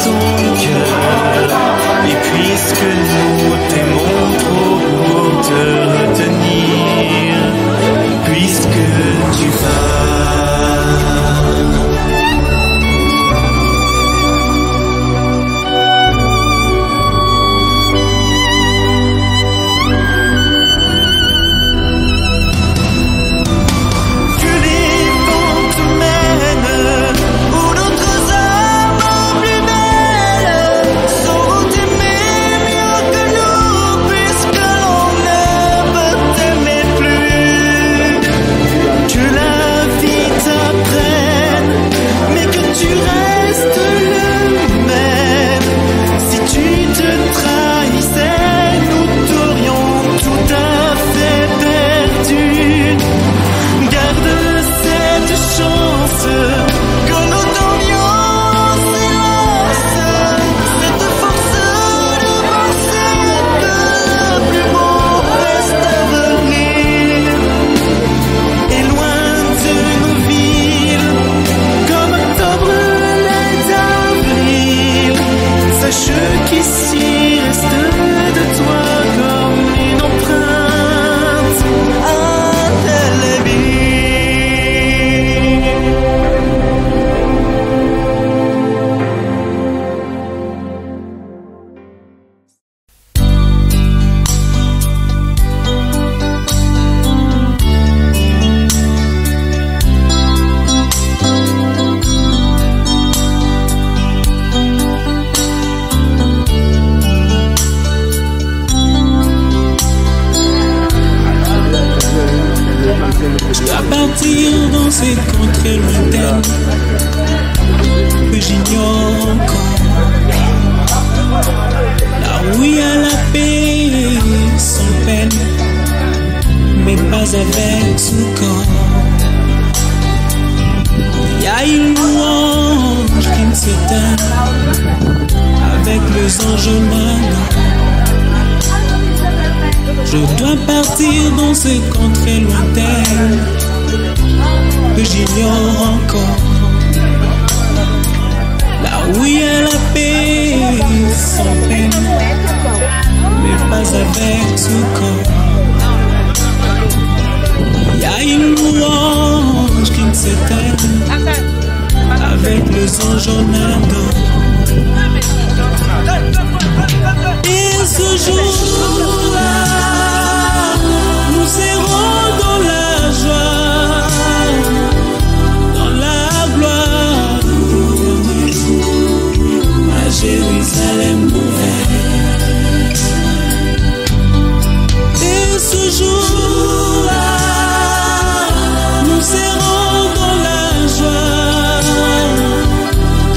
ton cœur. Et puisque nous t'aimons trop pour te retenir, puisque tu vas. Dans ces contrées lointaines que j'ignore encore, là où il y a la paix sans peine, mais pas avec son corps. Il y a une louange qui ne s'éteint avec les anges manants. Je dois partir dans ces contrées lointaines que j'ignore encore, là où il y a la paix sans peine, mais pas avec ce corps. Il y a une louange qui ne s'éteint avec les anges en ardent. Et ce jour-là, nous serons dans la joie, Jérusalem nouvelle. Et ce jour-là, nous serons dans la joie,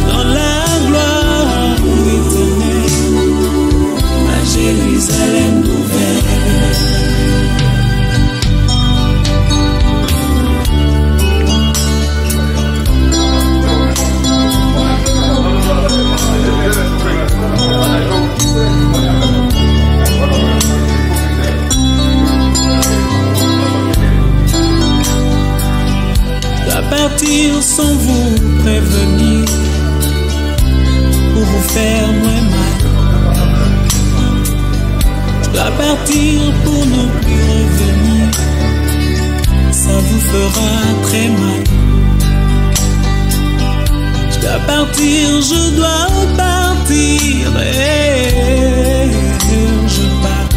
dans la gloire éternelle, à Jérusalem nouvelle. Partir sans vous prévenir pour vous faire moins mal. Je dois partir pour ne plus revenir, ça vous fera très mal. Je dois partir, je dois partir, et je pars.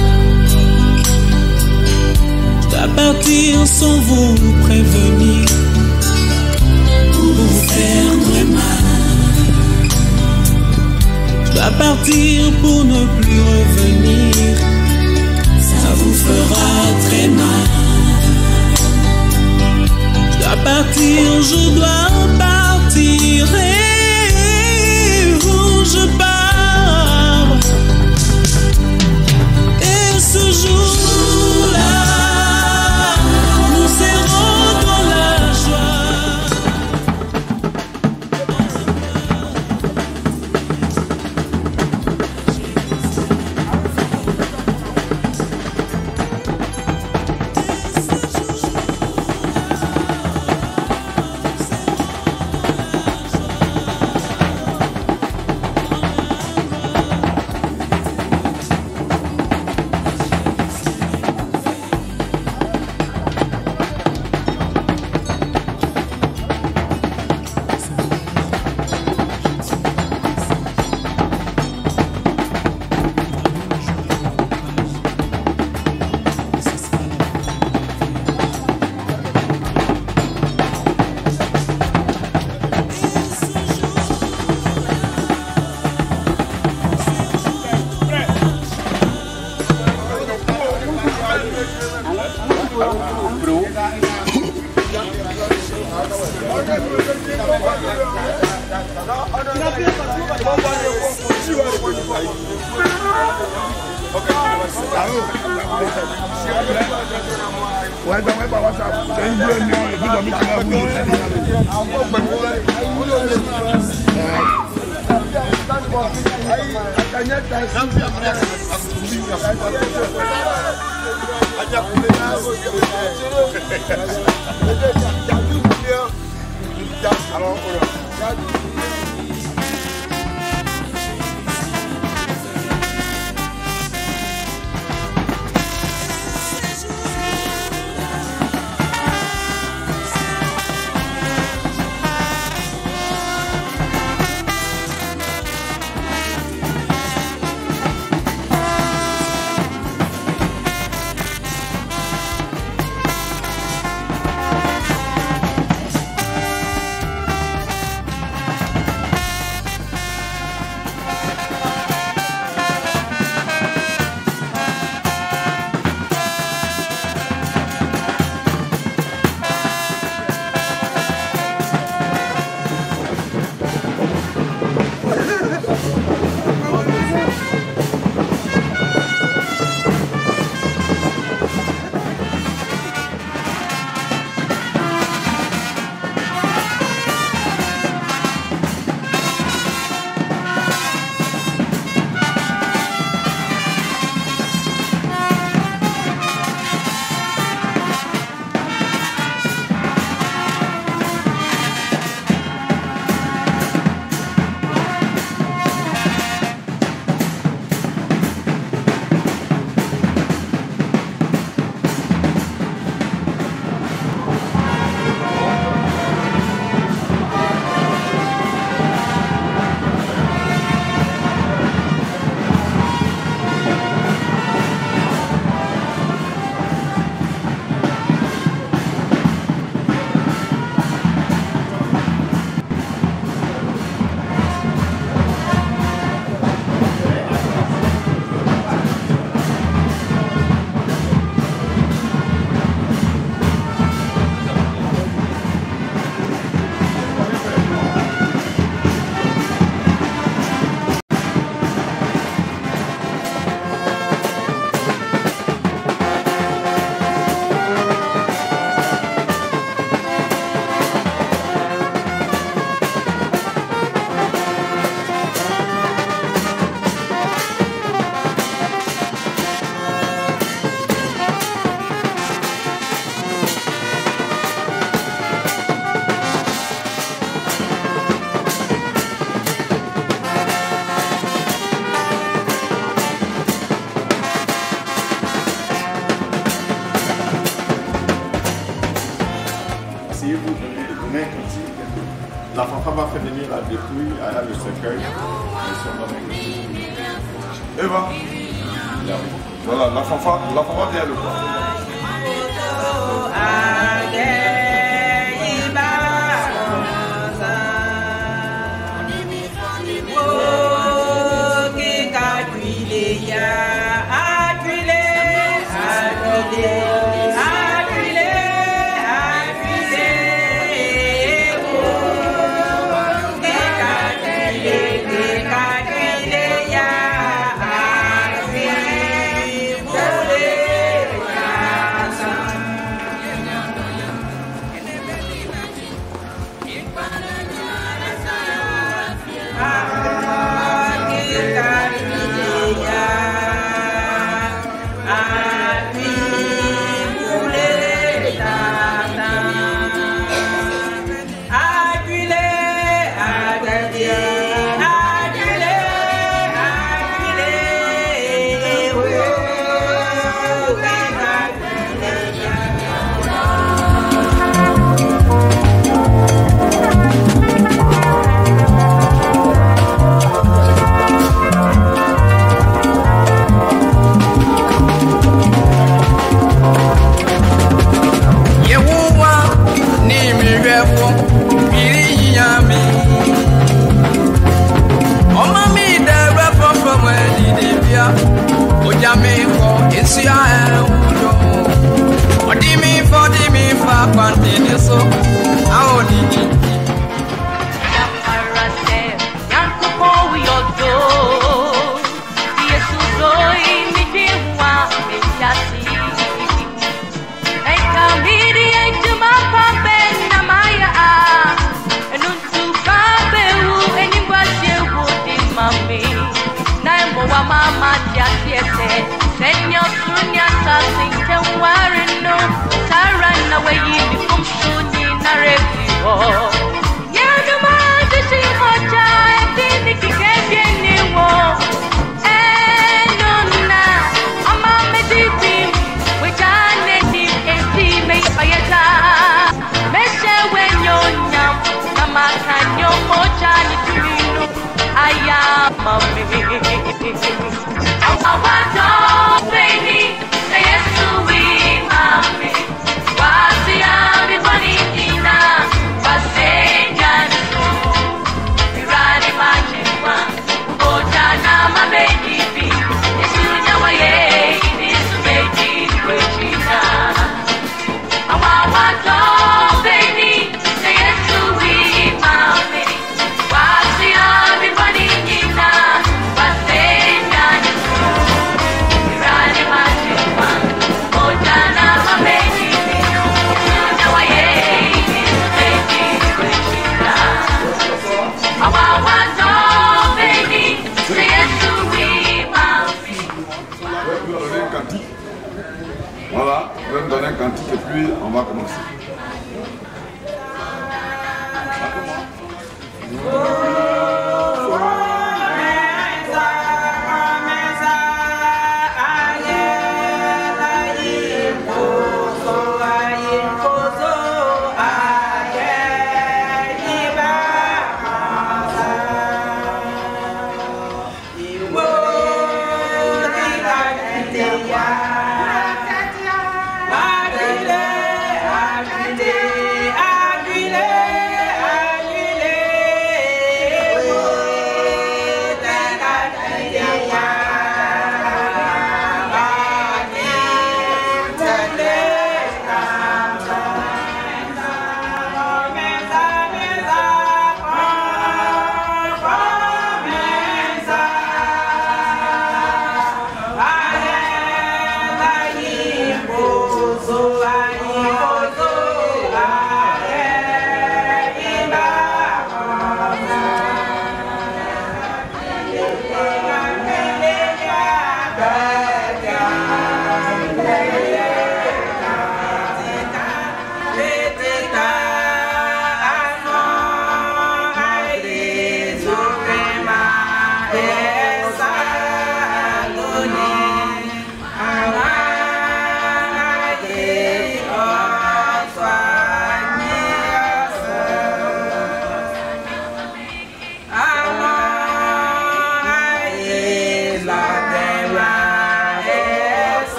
Je dois partir sans vous prévenir, vous faire très mal. Je dois partir pour ne plus revenir, ça vous fera très mal. Je dois partir, je dois partir, et où je pars. Et ce jour-là, nous serons dans la joie. Ouais, donc, on va voir ça. C'est une bleue, et puis, on va La fanfare va faire venir la dépouille à le cercueil. Eva. Voilà, la fanfare vient le voir. Voilà, je vais me donner un cantique et puis on va commencer.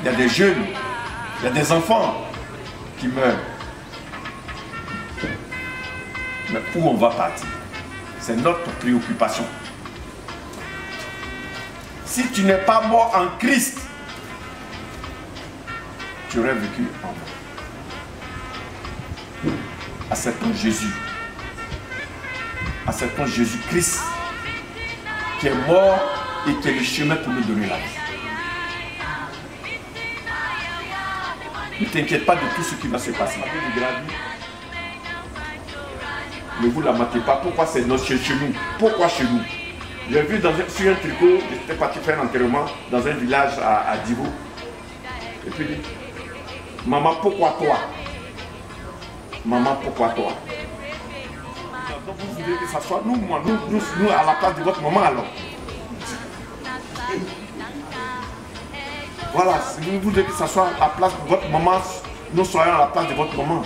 Il y a des jeunes, il y a des enfants qui meurent. Mais où on va partir? C'est notre préoccupation. Si tu n'es pas mort en Christ, tu aurais vécu en moi. Acceptons Jésus. Acceptons Jésus-Christ qui est mort et qui est le chemin pour nous donner la vie. Ne t'inquiète pas de tout ce qui va se passer. Ne vous lamentez pas. Pourquoi c'est chez nous? Pourquoi chez nous? J'ai vu sur un tricot, j'étais parti faire un enterrement dans un village à Dibou. Et puis il dit, maman, pourquoi toi? Maman, pourquoi toi? Donc vous voulez que ça soit nous, moi, nous à la place de votre maman alors. Voilà, si vous voulez que ça soit à la place de votre maman, nous soyons à la place de votre maman.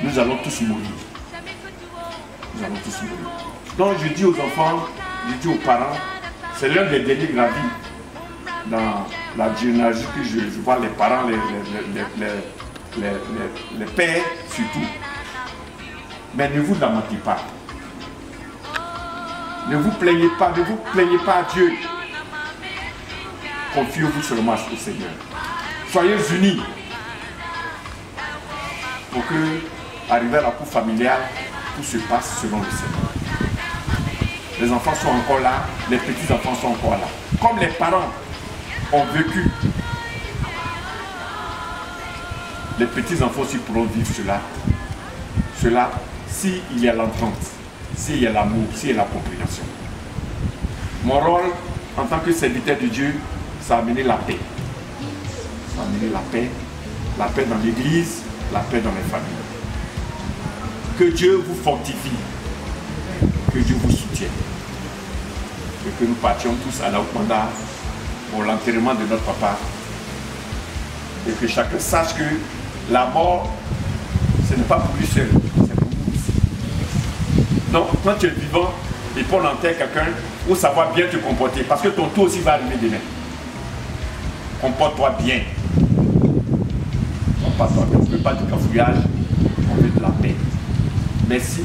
Nous allons tous mourir. Nous allons tous mourir. Donc je dis aux enfants, je dis aux parents, c'est l'un des derniers gravis dans la généalogie que je vois les parents, les pères surtout. Mais ne vous lamentez pas. Ne vous plaignez pas à Dieu. Confiez-vous seulement au Seigneur. Soyez unis pour que, arrivé à la cour familiale, tout se passe selon le Seigneur. Les enfants sont encore là, les petits-enfants sont encore là. Comme les parents ont vécu, les petits-enfants aussi pourront vivre cela cela s'il y a l'entente, s'il y a l'amour, s'il y a la compréhension. Mon rôle en tant que serviteur de Dieu, ça a amené la paix. Ça a amené la paix dans l'église, la paix dans les familles. Que Dieu vous fortifie, que Dieu vous soutienne. Et que nous partions tous à la Oukmanda pour l'enterrement de notre papa. Et que chacun sache que la mort, ce n'est pas pour lui seul, c'est pour nous aussi. Donc, quand tu es vivant, il faut enterrer quelqu'un pour savoir bien te comporter. Parce que ton tour aussi va arriver demain. Comporte-toi bien. Comporte-toi bien. On ne veut pas du cafouillage, on veut de la paix. Merci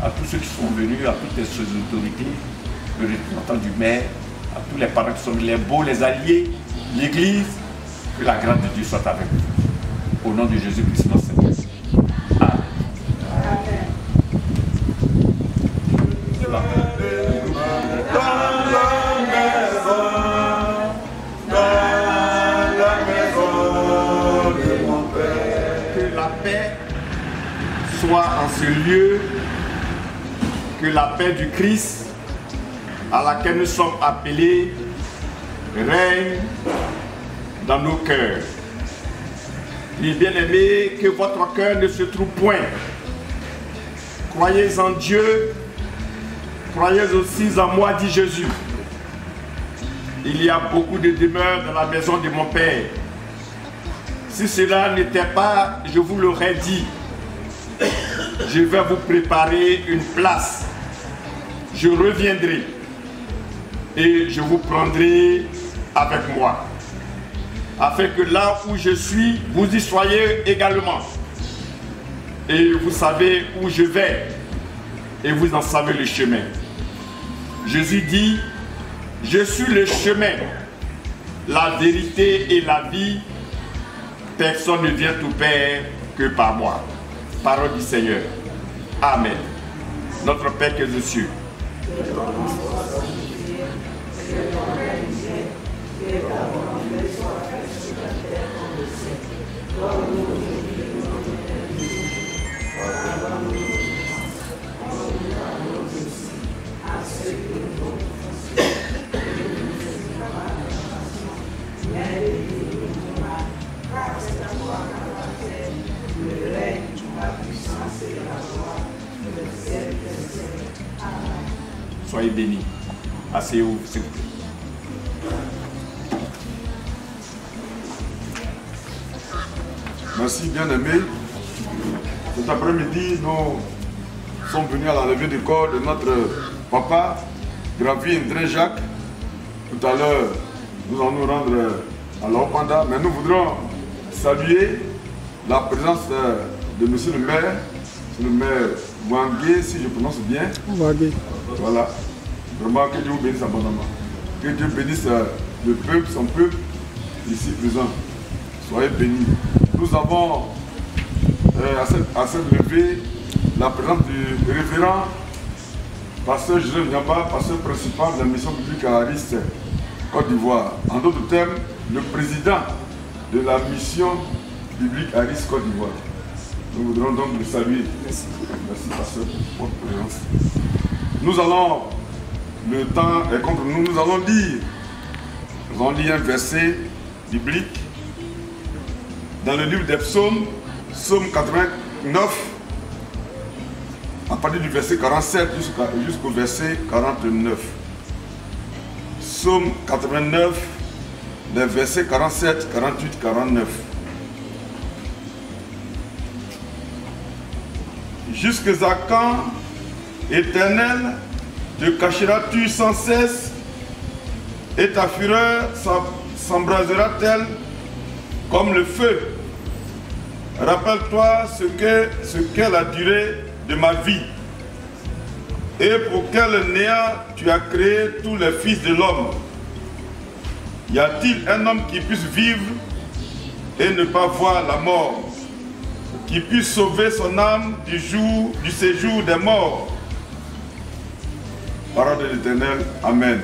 à tous ceux qui sont venus, à toutes les autorités, le représentant du maire, à tous les parents qui sont venus, les beaux, les alliés, l'église. Que la grâce de Dieu soit avec vous. Au nom de Jésus-Christ, notre Seigneur. Amen. Que la paix soit en ce lieu, que la paix du Christ à laquelle nous sommes appelés règne dans nos cœurs. Les bien-aimés, que votre cœur ne se trouve point. Croyez en Dieu, croyez aussi en moi, dit Jésus. Il y a beaucoup de demeures dans la maison de mon Père. Si cela n'était pas, je vous l'aurais dit. Je vais vous préparer une place. Je reviendrai et je vous prendrai avec moi, afin que là où je suis, vous y soyez également. Et vous savez où je vais, et vous en savez le chemin. Jésus dit, je suis le chemin, la vérité et la vie. Personne ne vient au Père que par moi. Parole du Seigneur. Amen. Notre Père qui est aux cieux. Soyez bénis. Asseyez-vous, s'il vous plaît. Merci, bien-aimés. Cet après-midi, nous sommes venus à la levée du corps de notre papa, Gravi André Jacques. Tout à l'heure, nous allons nous rendre à la Oukmanda, mais nous voudrons saluer la présence de monsieur le maire Wangé, si je prononce bien. Wangé. Voilà. Vraiment, que Dieu vous bénisse abondamment. Que Dieu bénisse le peuple, son peuple, ici présent. Soyez bénis. Nous avons à cette levée la présence du révérend pasteur Joseph Nyamba, pasteur principal de la mission publique à Aris, Côte d'Ivoire. En d'autres termes, le président de la mission publique Aris, Côte d'Ivoire. Nous voudrons donc le saluer. Merci. Merci, pasteur, pour votre présence. Nous allons, le temps est contre nous, nous allons lire un verset biblique dans le livre des psaumes, psaume 89, à partir du verset 47 jusqu'au verset 49. Psaume 89, les versets 47, 48, 49. Jusque à quand, Éternel, te cacheras-tu sans cesse, et ta fureur s'embrasera-t-elle comme le feu? Rappelle-toi ce qu'est la durée de ma vie, et pour quel néant tu as créé tous les fils de l'homme. Y a-t-il un homme qui puisse vivre et ne pas voir la mort, qui puisse sauver son âme du séjour des morts? Parole de l'Éternel, Amen.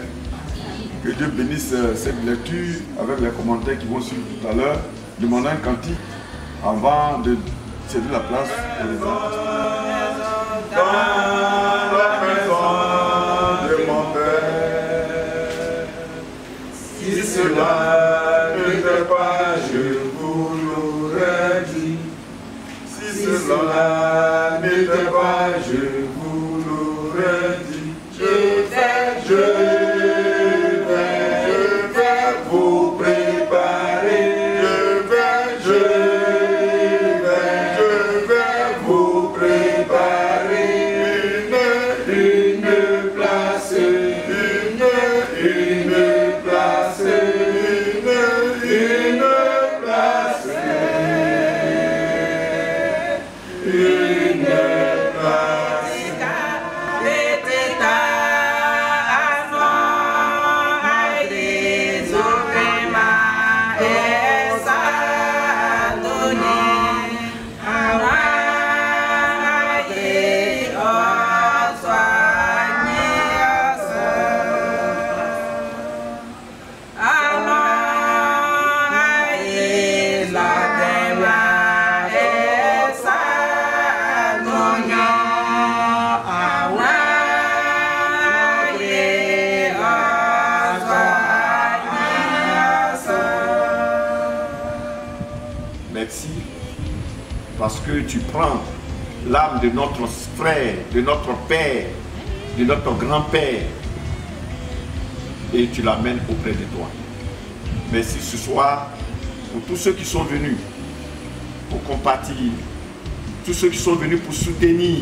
Que Dieu bénisse cette lecture avec les commentaires qui vont suivre tout à l'heure. Demandons un cantique avant de céder la place aux que tu prends l'âme de notre frère, de notre père, de notre grand-père, et tu l'amènes auprès de toi. Merci ce soir pour tous ceux qui sont venus pour compatir, tous ceux qui sont venus pour soutenir,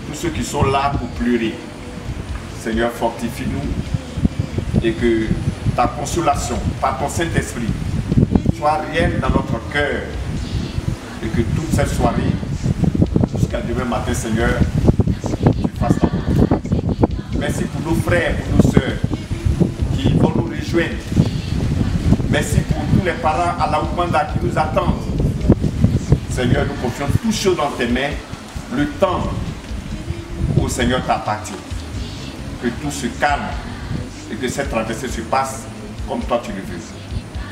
tous ceux qui sont là pour pleurer. Seigneur, fortifie-nous et que ta consolation, par ton Saint-Esprit, soit réelle dans notre cœur et que toute cette soirée, jusqu'à demain matin, Seigneur, tu fasses ta volonté. Merci pour nos frères, pour nos sœurs qui vont nous rejoindre. Merci pour tous les parents à la Ouganda qui nous attendent. Seigneur, nous confions toutes choses dans tes mains. Le temps où Seigneur t'appartient. Que tout se calme et que cette traversée se passe comme toi tu le veux,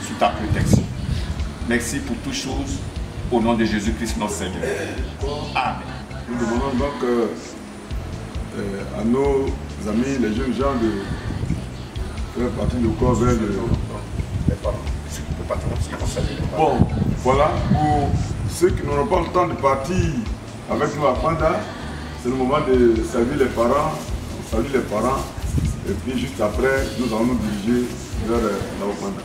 sous ta protection. Merci pour toutes choses, au nom de Jésus-Christ notre Seigneur. Amen. Nous demandons donc à nos amis, les jeunes gens, de faire partie du corps vers le... Bon, voilà, pour ceux qui n'auront pas le temps de partir avec nous à Panda, c'est le moment de saluer les parents. Salut les parents, et puis juste après, nous allons nous diriger vers la Ouganda.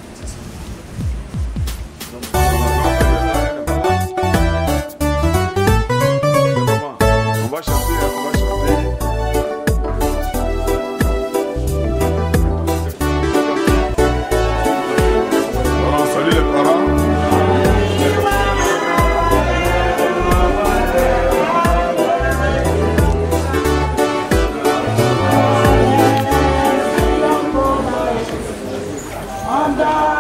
On va chanter, on va chanter. Alors, salut les parents. Anda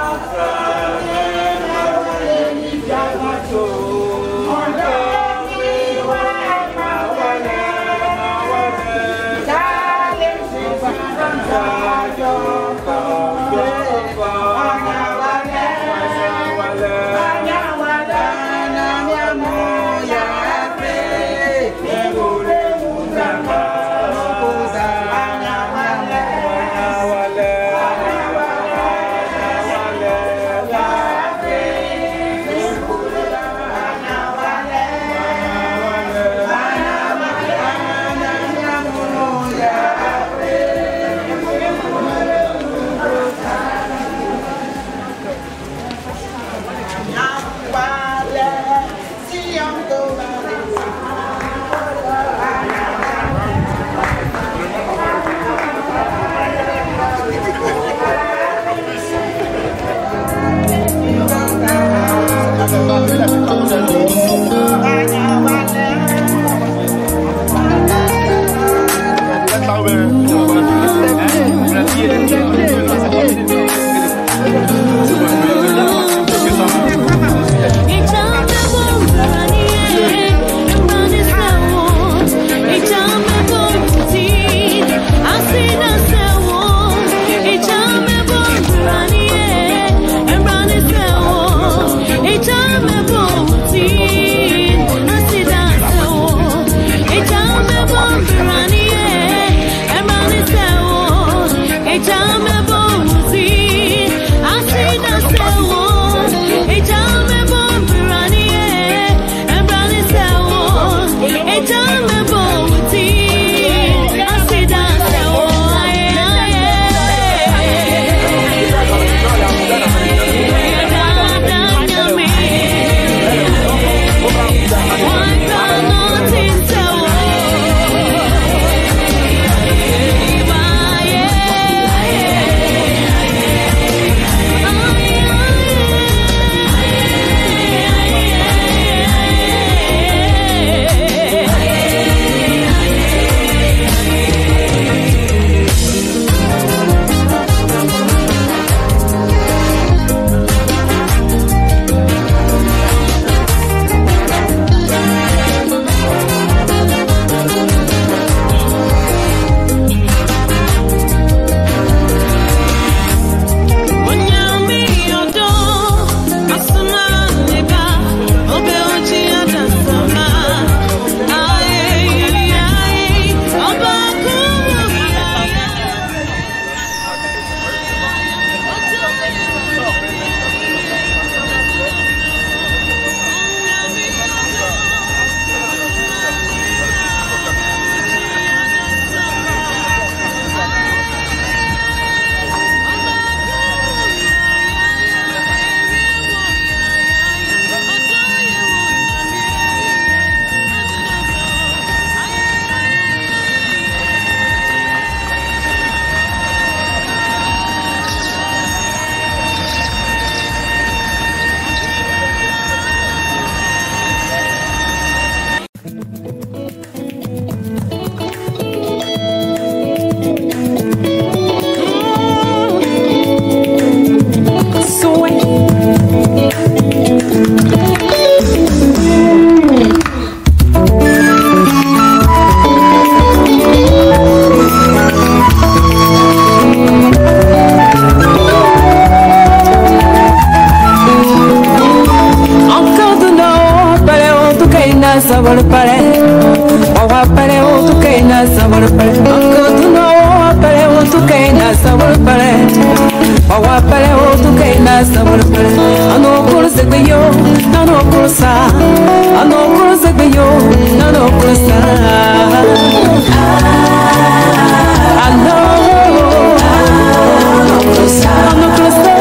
tukaina sabor pare Ankotuno pare o tukaina sabor pare Bawa pare o tukaina sabor pare Ano kurse gbeyo ano kursa Ano kurse gbeyo ano kursa Ano kursa ano kursa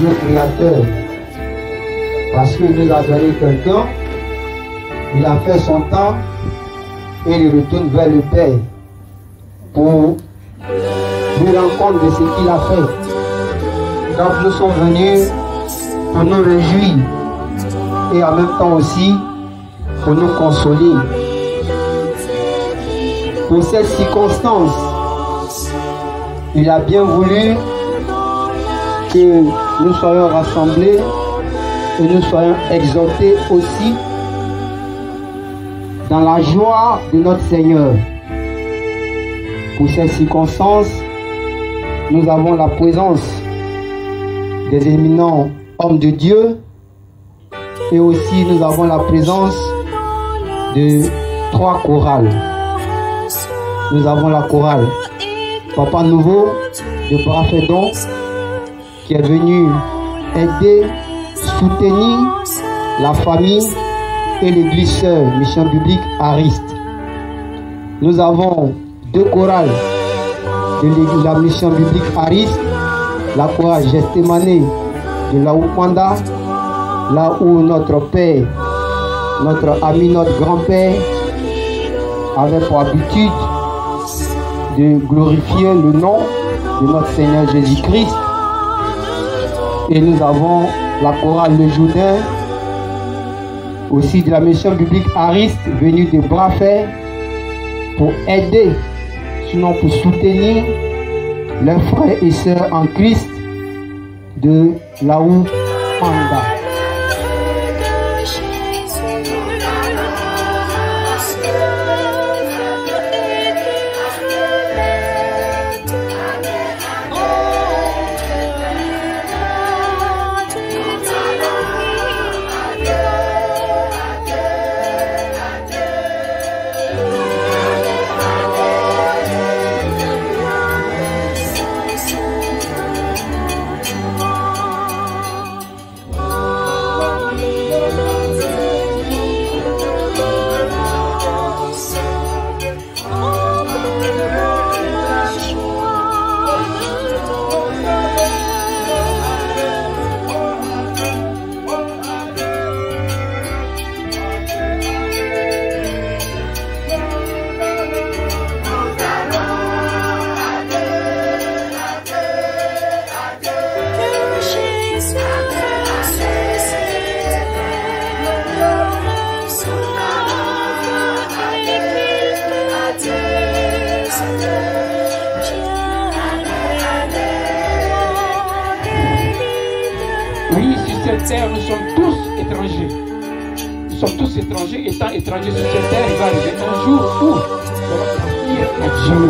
Dieu créateur. Parce qu'il nous a donné quelqu'un, il a fait son temps et il retourne vers le Père pour lui rendre compte de ce qu'il a fait. Donc nous sommes venus pour nous réjouir et en même temps aussi pour nous consoler. Pour cette circonstance, il a bien voulu que nous soyons rassemblés et nous soyons exaltés aussi dans la joie de notre Seigneur. Pour cette circonstance, nous avons la présence des éminents hommes de Dieu et aussi nous avons la présence de 3 chorales. Nous avons la chorale Papa Nouveau de Brafedon qui est venu aider, soutenir la famille et l'église sœur Mission Biblique Ariste. Nous avons 2 chorales de la Mission Biblique Ariste, la chorale Gestemane de la Oupanda, là où notre Père, notre ami, notre grand-père avait pour habitude de glorifier le nom de notre Seigneur Jésus-Christ. Et nous avons la chorale Le Jourdain, aussi de la Mission Biblique Ariste, venue de Brafay, pour aider, sinon pour soutenir leurs frères et sœurs en Christ de la Oupanda. Nous sommes tous étrangers. Nous sommes tous étrangers. Étant étrangers sur cette terre, il va arriver un jour où nous allons dire à Dieu.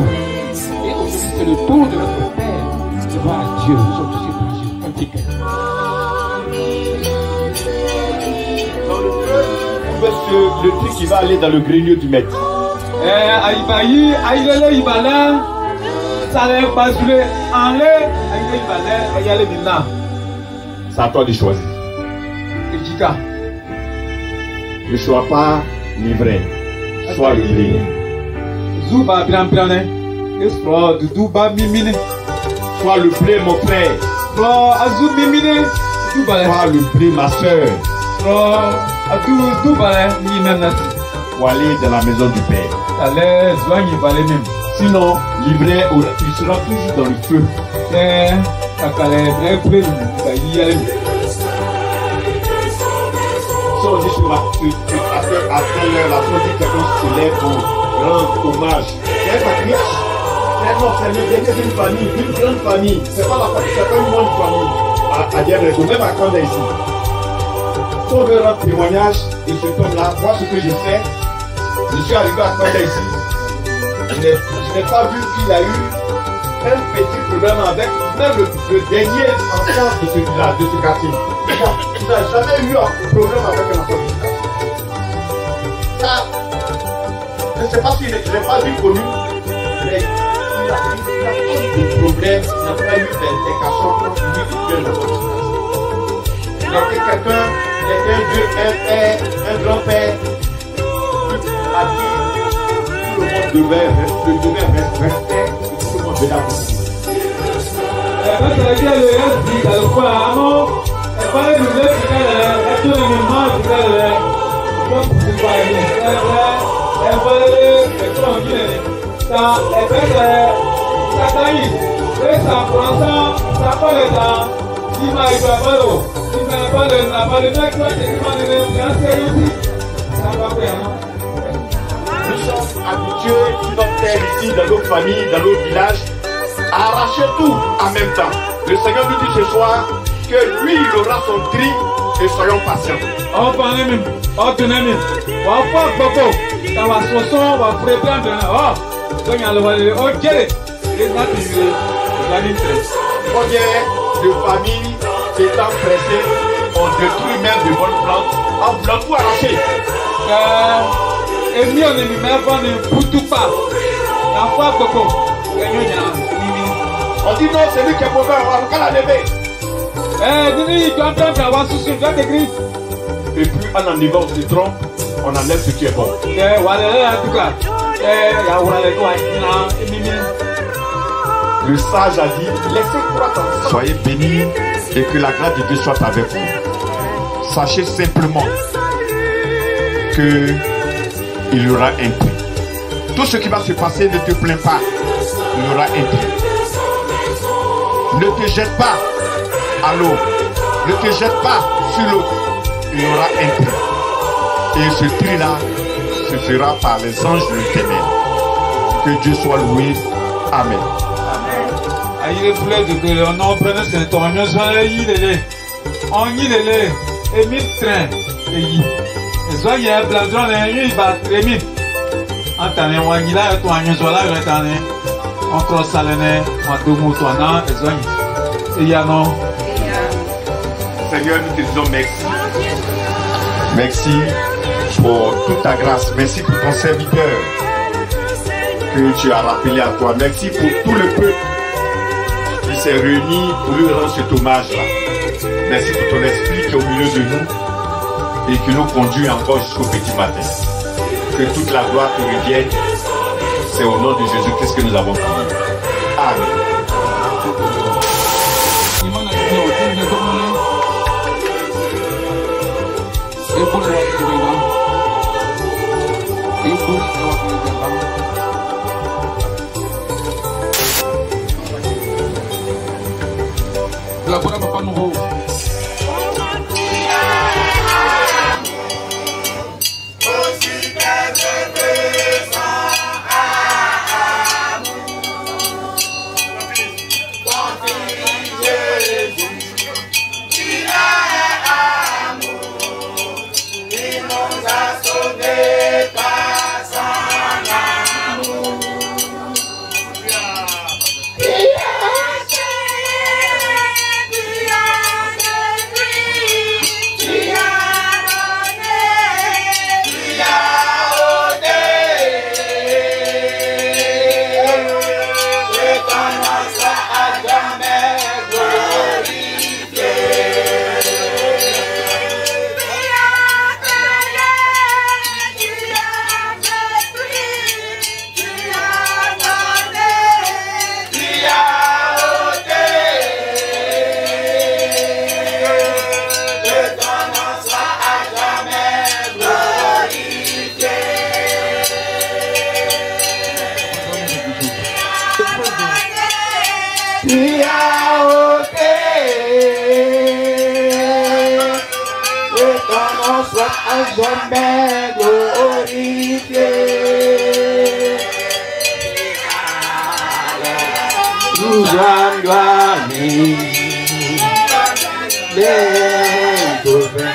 Et aujourd'hui, c'est le tour de notre Père qui va à Dieu. Nous sommes tous étrangers. Un petit cœur. Dans le feu, où est-ce le truc qui va aller dans le grenier du maître? Aïbaï, aïlele ibala, salé basoulé, enlé, aïlele ibala, aïlele bina. C'est à toi de choisir. Ne sois pas livré, sois livré. Zuba blanc-blanc, espoir de Duba mimine. Sois le blé, mon frère. Azou mimine, Duba. Sois le blé, ma soeur. Duba, ni même. Pour aller dans la maison du Père. Allez, soigne, valé même. Sinon, livré, tu seras toujours dans le feu. Si on dit sur après l'heure, la fois dit quelqu'un se lève pour rendre hommage. C'est un patriarche. C'est le dernier d'une famille, d'une grande famille. C'est pas une bonne famille à Diable, même à Kanda ici. Si on veut rendre témoignage de cet homme-là, moi ce que j'ai fait, je suis arrivé à Kanda ici. Je n'ai pas vu qu'il a eu un petit problème avec même le dernier enfant de ce village, de ce quartier. Il n'a jamais eu un problème avec un enfant du village. Ça, je ne sais pas si je n'ai pas vu connu, mais il n'a pas eu de problème, il n'a pas eu d'indication pour lui qui vient de l'enfant du village. Il était quelqu'un, il était un père, un grand-père, à qui tout le monde devait respecter et tout le monde devait l'accompagner. Habitués sur notre terre ici, dans nos familles, dans nos villages, à arracher tout en même temps. Le Seigneur nous dit ce soir que lui, il aura son tri et soyons patients. Oh, parlez même. Oh, tenez même. Oh, fuck, Bobo. T'as ma soixante, va préparer un oh, donc il y a le oh, quel est Combien de familles étant pressées ont détruit même de bonnes plantes en voulant tout arracher. Et mieux, on est mis même ne boutou pas. La fois, Coco. On dit non, c'est lui qui est mauvais, on va pas la lever. Dis-lui, il doit entendre avoir sous ce doigt de gris. Et puis, en enlevant, on se trompe, on enlève ce qui est bon. En tout cas, le sage a dit, laissez croître ensemble. Soyez bénis et que la grâce de Dieu soit avec vous. Sachez simplement que il y aura un prix. Tout ce qui va se passer, ne te plains pas. Il y aura un prix. Ne te jette pas à l'eau. Ne te jette pas sur l'eau. Il y aura un prix. Et ce prix-là, ce sera par les anges de l'éternel. Que Dieu soit loué. Amen. Il est plein de que on en prenait ce temps. On y est et mis train. Et soit il y a un plan de il va très vite. En t'année, on y a tout un jour là, on croise à l'année, on doit mouton, et soit il y a non. Seigneur, nous te disons merci. Merci pour toute ta grâce. Merci pour ton serviteur que tu as rappelé à toi. Merci pour tout le peuple qui s'est réuni pour lui rendre cet hommage-là. Merci pour ton esprit qui est au milieu de nous et qui nous conduit encore jusqu'au petit matin. Que toute la gloire te revienne. C'est au nom de Jésus-Christ que nous avons prié. Amen. Papa nouveau. Jamais glorifié. Nous allons gagner les gouvernements.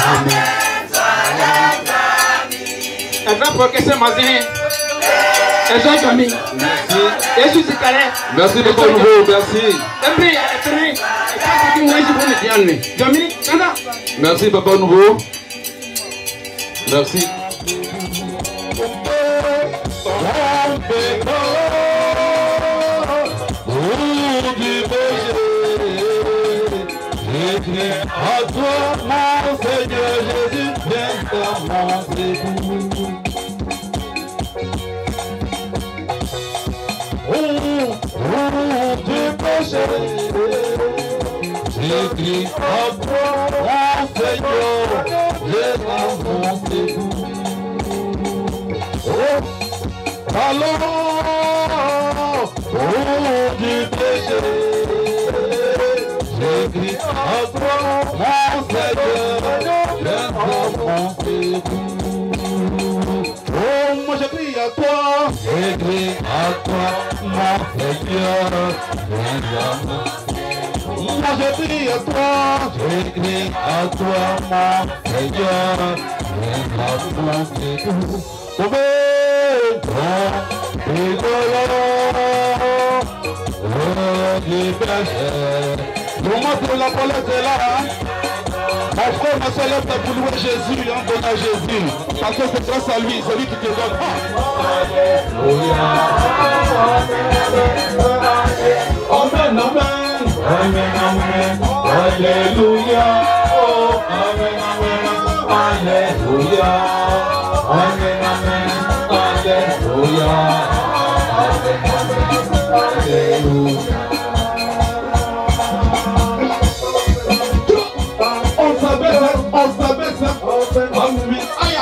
Amen. Un grand professeur Mazin. Merci beaucoup, merci. Merci Papa Nouveau. Merci. À toi, mon Seigneur Jésus, viens péchés. J'écris à toi, mon Seigneur, les enfants t'écoutent. Alors, oh du péché, j'écris à toi, mon Seigneur, les enfants t'écoutent. Oh, moi j'écris à toi, j'écris à toi, mon Seigneur, les enfants. Moi j'écris à toi, j'écris à toi, mon Seigneur, les enfants t'écoutent. Le moment de la palette est là. Mon frère, ma soeur, lève pour louer Jésus, il donne à Jésus. Parce que c'est grâce à lui, c'est lui qui te donne. Amen, amen. Amen, amen. Alléluia. Oh, amen, amen. Alléluia. Amen, amen. Alléluia. Amen, amen. Alléluia. On s'abaisse, amen. Aïe.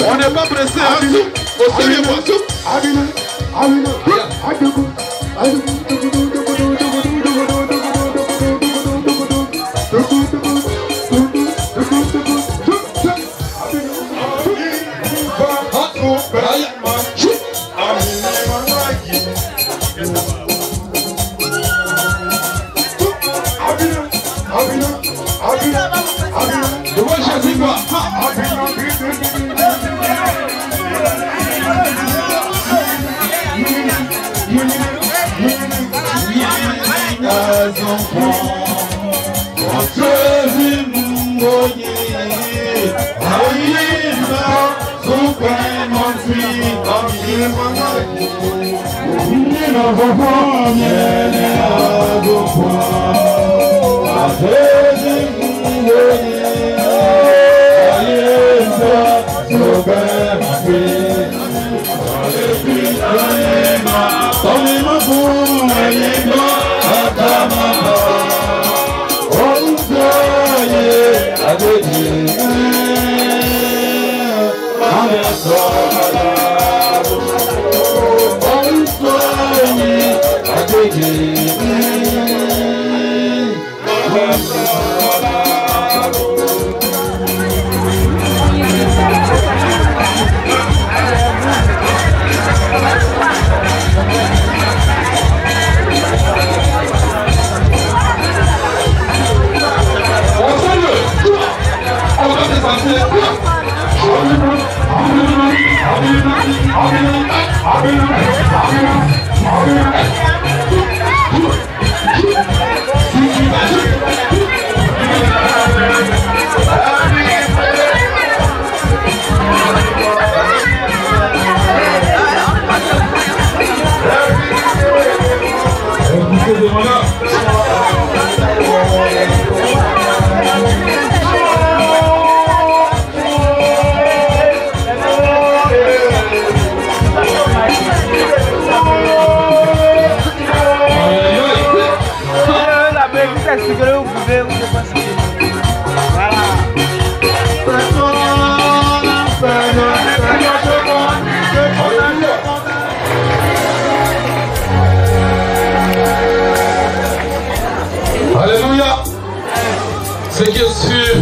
On n'est pas pressé, hein? Au sérieux, Alléluia. Ce qui est sûr,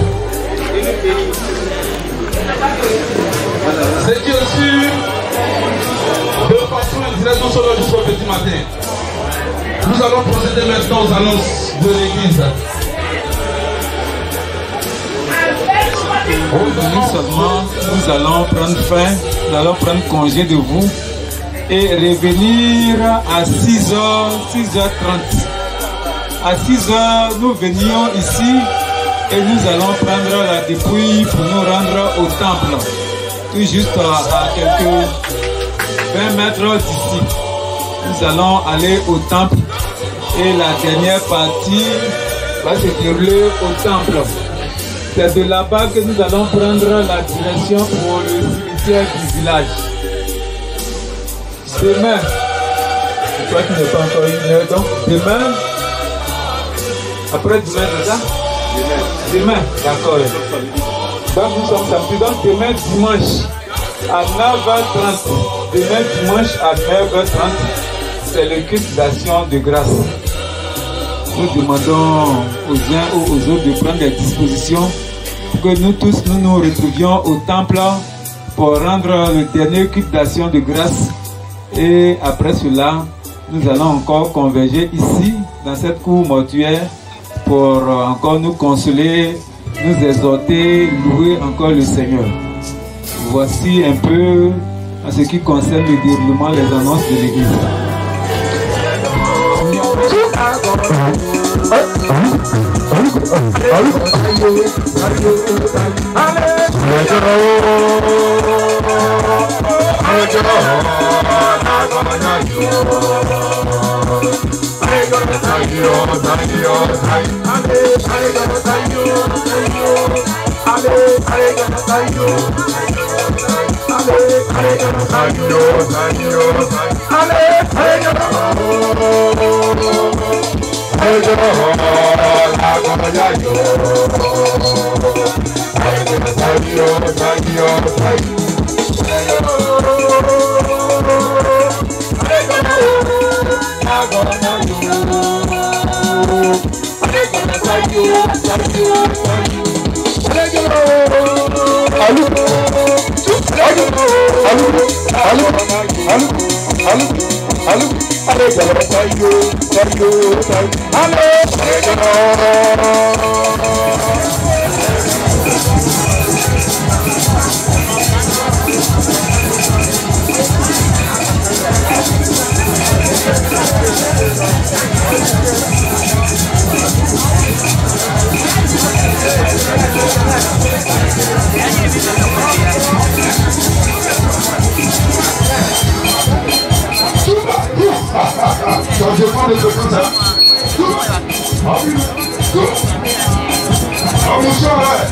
de façon indirecte, nous sommes jusqu'au petit matin. Nous allons procéder maintenant aux annonces de l'église. Aujourd'hui seulement, nous allons prendre fin, nous allons prendre congé de vous et revenir à 6h, 6h30. À 6h, nous venions ici et nous allons prendre la dépouille pour nous rendre au temple. Tout juste à quelques 20 mètres d'ici. Nous allons aller au temple et la dernière partie va se dérouler au temple. C'est de là-bas que nous allons prendre la direction pour le cimetière du village. Demain, toi qui n'es pas encore une heure, donc demain, après demain, c'est ça? Demain, d'accord. Donc nous sommes samedi, donc demain dimanche à 9h30. Demain dimanche à 9h30, c'est le culte d'action de grâce. Nous demandons aux uns ou aux autres de prendre des dispositions pour que nous tous nous retrouvions au temple pour rendre le dernier culte d'action de grâce. Et après cela, nous allons encore converger ici, dans cette cour mortuaire, pour encore nous consoler, nous exhorter, louer encore le Seigneur. Voici un peu en ce qui concerne le déroulement des annonces de l'Église. je prends les secours là. Ah, mon chat,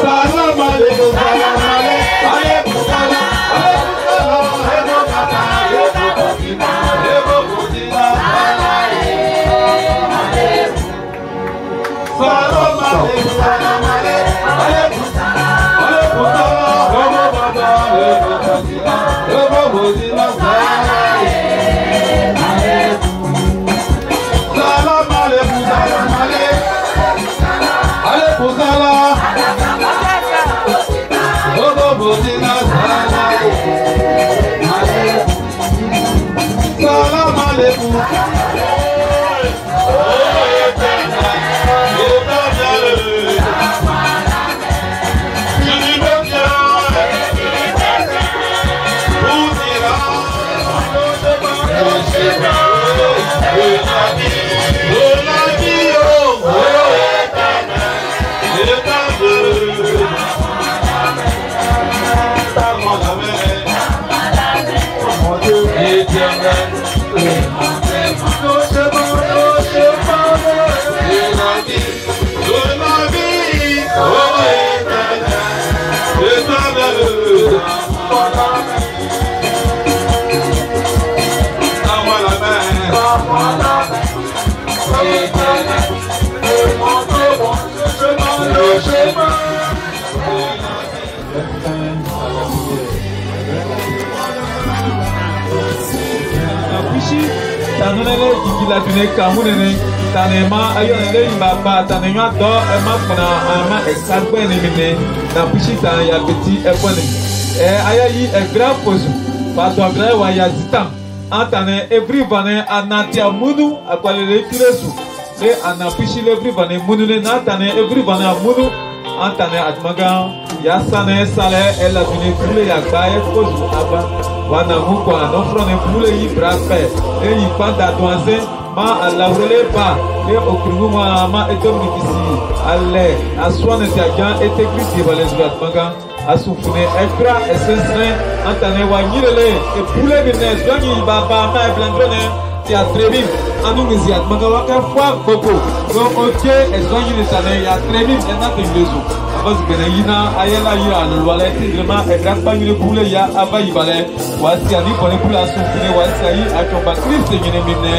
salam alaikum, salam alaikum, tanunene jigila tune kamunene tanema ayonele imbaba tanenya do ema fana ama exagbe ni mine na pushi tan ya beti epone ayayi egra pozu pato agra wa ya zitam antane every vane anatia munu akwalele kiresu le anapushi le every vane munu le natane every vane munu antane atmaga ya sane sale ela tune kule ya bae pozu aba wana muko anofrone kule yi brape e yi panda doanze ma alavrele ba le okrugu ma etomni bisi alle aswane tiajan etekriti balezgat manga asufune ekra esensne antane wa nyirele e pule bine zwanyi baba ma eblendrone ti atrebi anu ngiziat manga waka fwa koko go oke ezwanyi litane ya atrebi ena tengezu abaz bene yina ayela yi alwale tigrema ekra bangile pule ya abayi bale wasi ani pone pule asufune wasi ayi atomba kriste nyine mine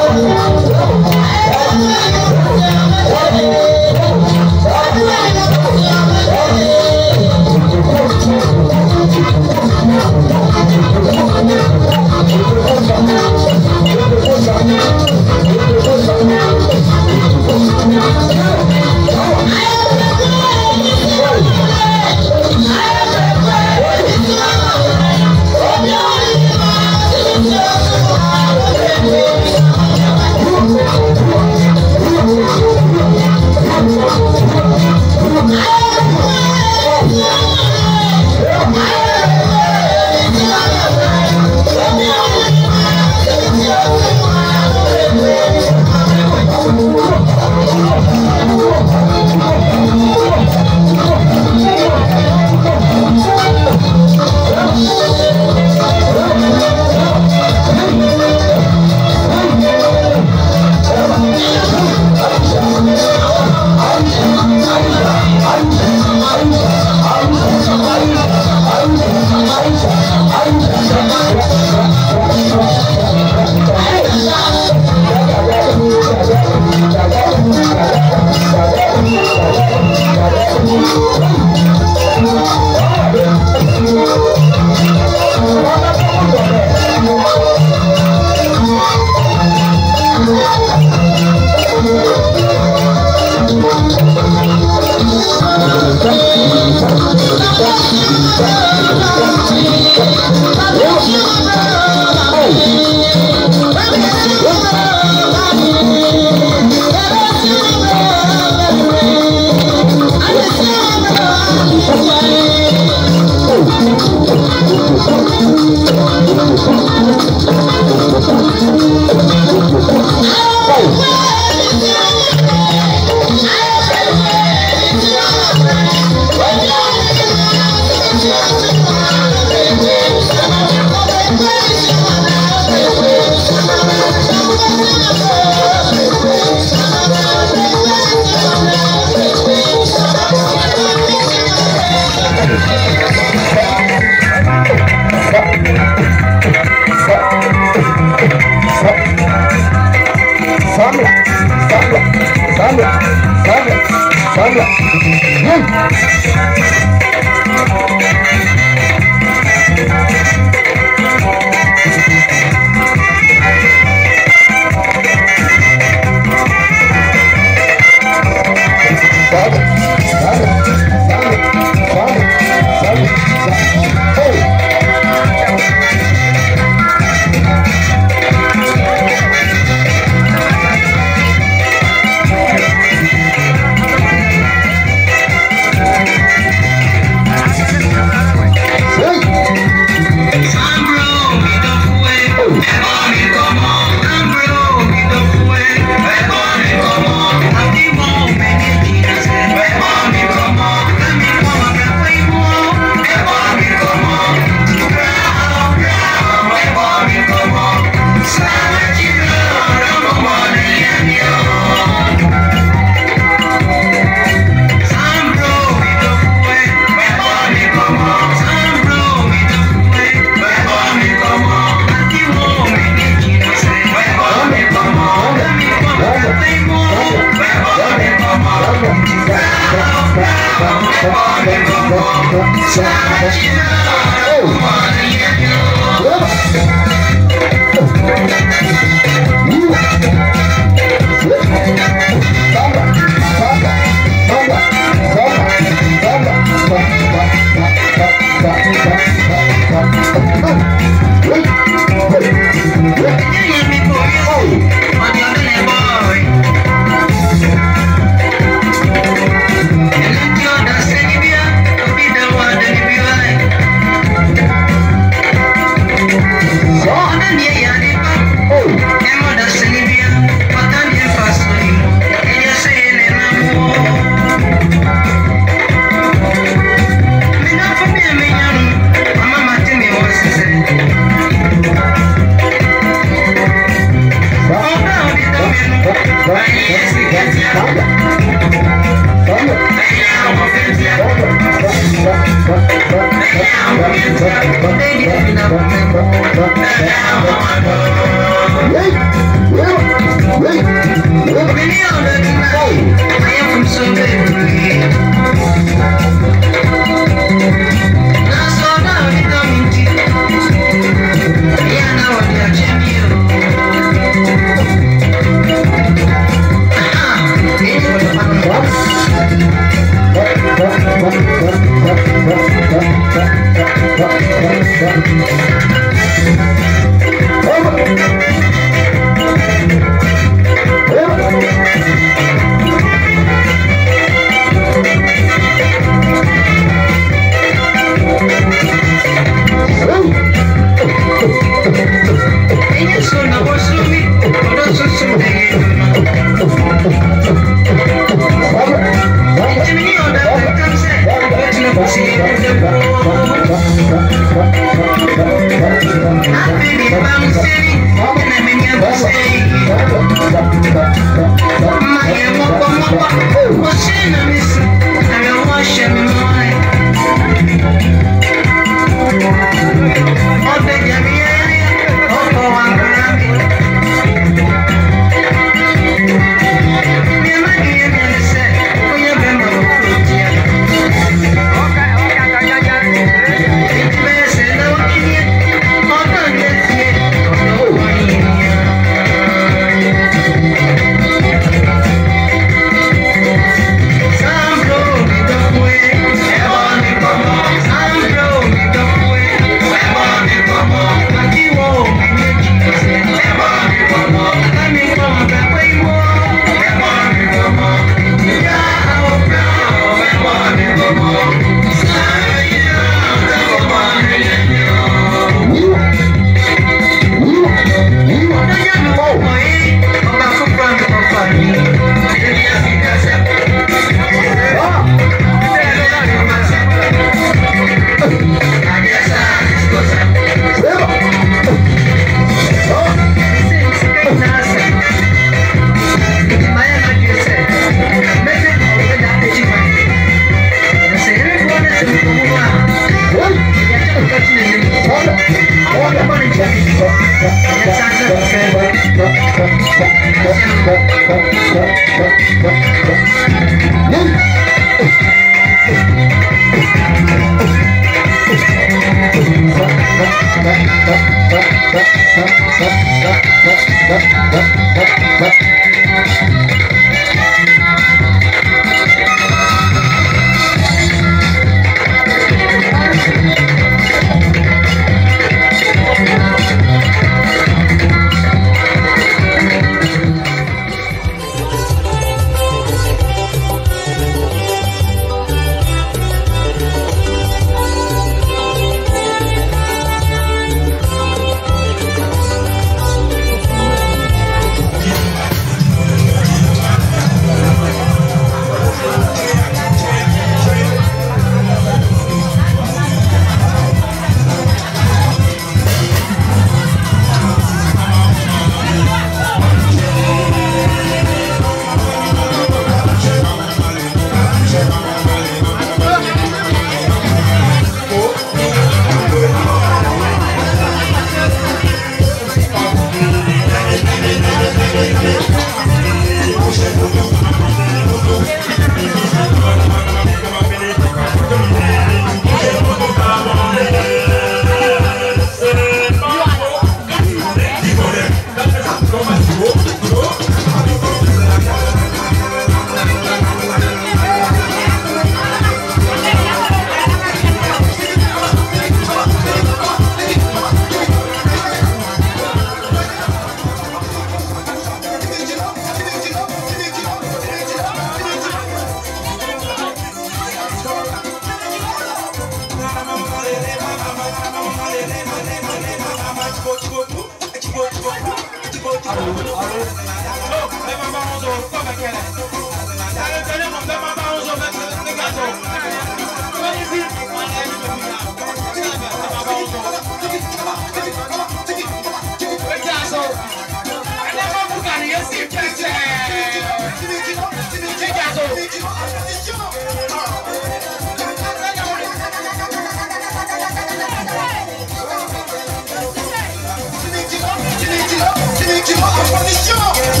En position.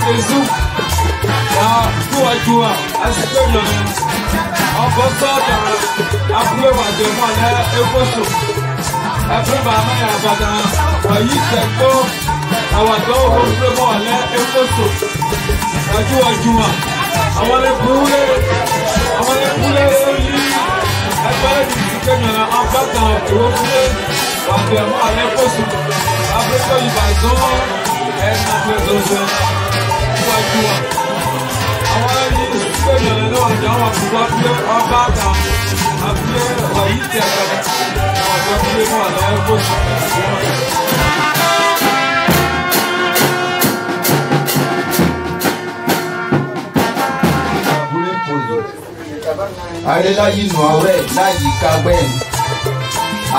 Jésus. Joua joua, asike nyɔnu. Ɔgbɔsɔ dara, abúlé wa de mɔ lɛ ekoso. Ɛfɛ bàmá yà bàdà, wàyí tẹ̀kọ́, àwàdọ́ òfurufú mɔ lɛ ekoso. Joua joua, àwọn lè búlé yìí. Ɛfɛ asike nyɔnu abàtà òfurufú wa de mɔ lɛ ekoso. Afrika yìí bàzɔ ɛnà pɛzɔzɔ. Joua joua. Àwọn ẹni ìgbẹ́jọ̀ lọ́wọ́ àjọ àwọn àkùkọ pé ọba kan àbúlé wàyí tẹ̀ ẹ̀rọ ọ̀dọ́ pé wọ́n àlọ́ ẹgbẹ́ Arela yi nù awẹ́ láyì kagbẹ́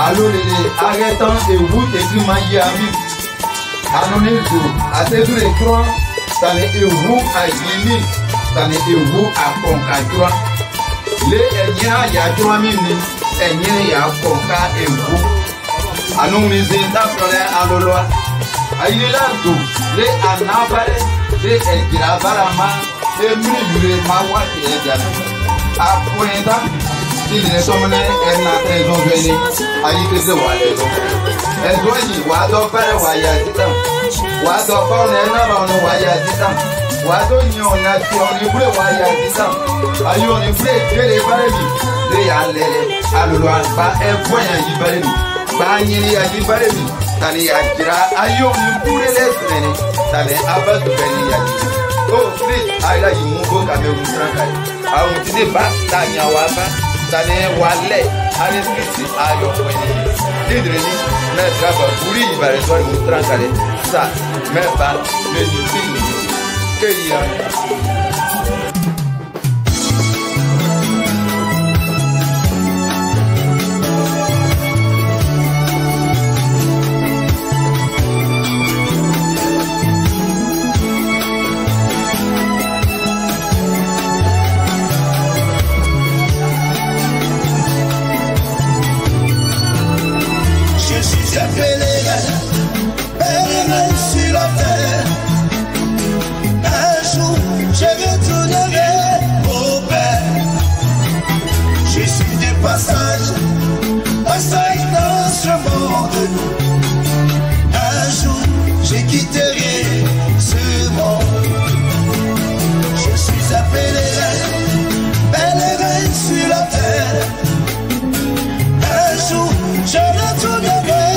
alólele agẹ́tán ewu tẹ̀sí máa yí àmì anonizu àtẹ́dúrè kúrọ́ tani ewu àyíní tani ewu akọ̀nkàdúrà lé ẹ̀yìn àyàdúrà mímu ẹ̀yìn àkọ̀nkà ewu anunize ntàkùnrin alolọ́à ayélujára tó lé ànábàrẹ̀ lé ẹ̀jìrà bàràmà emiri yure máa wá tiẹ̀ jà apọ̀yẹ̀dá ìdílé sọmọlẹ̀ ẹ̀nà ẹ̀dọ́gbẹ̀ni ayíkéde wà lẹ́dọ̀ ẹ̀dọ́ yìí wà á dọ́ bẹ̀rẹ̀ wà yà títàn wà á dọ́ bọ́ọ̀nù ẹ̀nà ọ̀nù wà yà títàn wà á dọ́ yìí ọ̀nà tí ọ̀nì búrẹ́ wà yà títàn ayé ọ̀nì búrẹ́ ìdílé bẹ̀rẹ̀ mi lé yà lẹ́lẹ̀ alòlò àgbà ẹ̀fọ́yà yìí bẹ̀rẹ̀ mi gbà nyiri yà yìí bẹ̀rẹ̀ mi tani yà jìrà ayé ọ̀nì búrẹ́ lẹ́sìn ni tani abẹ́tùbẹ̀ni yà jìrà ó please ayé yìí mú bó kàmẹ́wù sànkà yìí àwọn tí ní bá tàyà wà bá tani wàlẹ̀ anisirisi ayọ̀ pẹ̀lú dídìrín ní mẹ́tìrábà búrí ìbàrẹ̀ sọ́ọ̀rì mú tìrànkàlẹ̀ sà mẹ́fà méjì sí kéyìí. Passage dans ce monde. Un jour, je quitterai ce monde. Je suis un pèlerin sur la terre. Un jour, je retournerai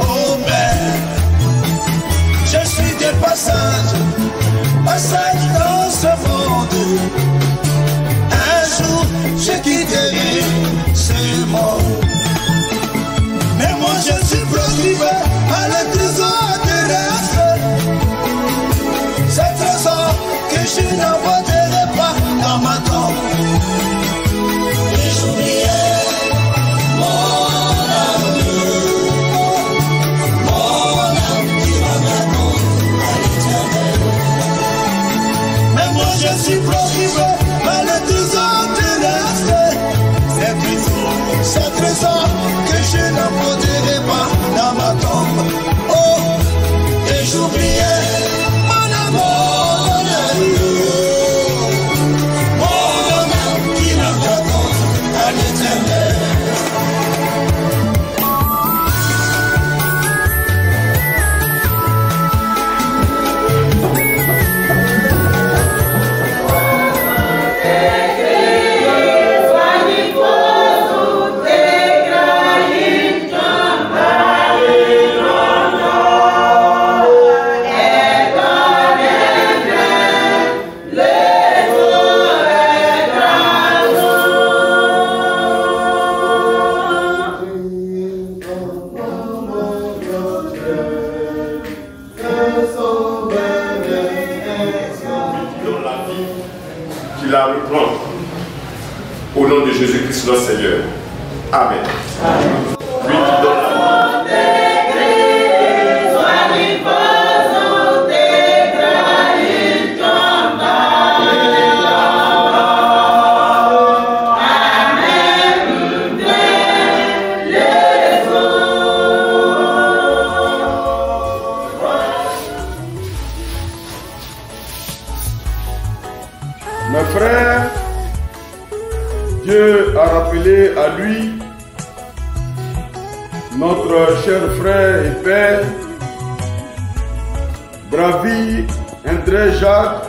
au Père. Je suis de passage dans ce monde. Un jour, je quitterai ce monde. Mais moi je suis procuré à le trésor terrestre. C'est trésor que je n'envoierai pas dans ma tombe. Et j'oublierai mon âme qui m'abandonne à l'éternel. Mais moi je suis procuré à le trésor terrestre. C'est trésor que je n'emporterai pas dans ma tombe. Oh, et j'oubliais mon amour, mon âme qui m'abandonne à l'éternel. La reprendre au nom de Jésus-Christ notre Seigneur. Amen. Amen. Lui qui donne la Mes frères, Dieu a rappelé à lui notre cher frère et père, Bravi André Jacques.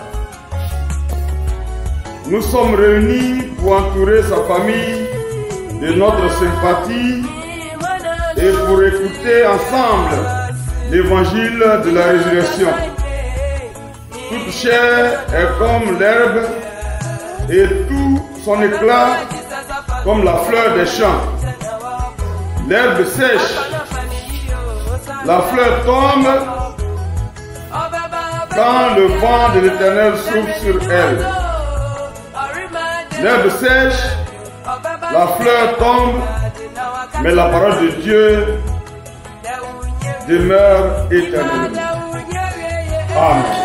Nous sommes réunis pour entourer sa famille de notre sympathie et pour écouter ensemble l'évangile de la résurrection. Toute chair est comme l'herbe et tout son éclat comme la fleur des champs. L'herbe sèche, la fleur tombe quand le vent de l'Éternel souffle sur elle. L'herbe sèche, la fleur tombe, mais la parole de Dieu demeure éternellement. Amen.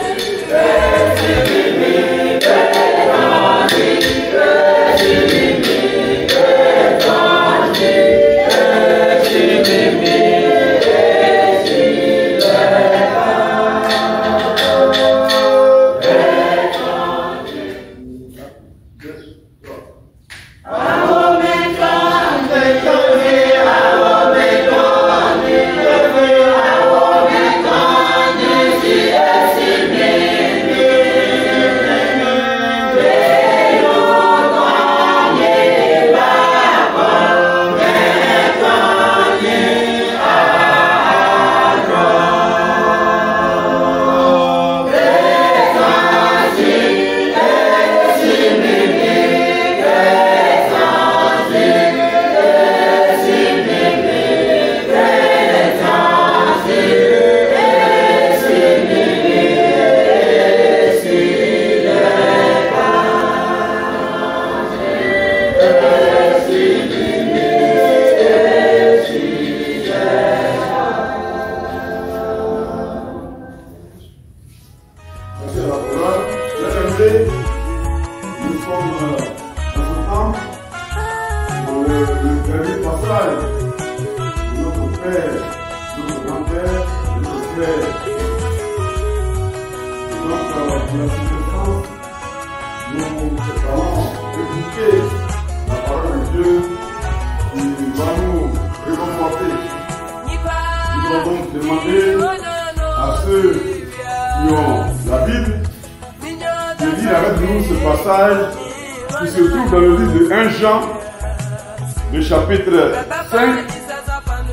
Chapitre 5,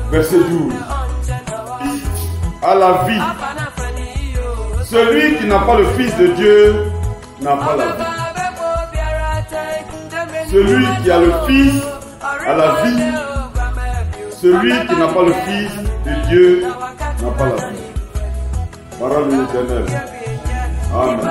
verset 12. À la vie. Celui qui n'a pas le Fils de Dieu n'a pas la vie. Celui qui a le Fils a la vie. Celui qui n'a pas le Fils de Dieu n'a pas la vie. Parole de l'Éternel. Amen.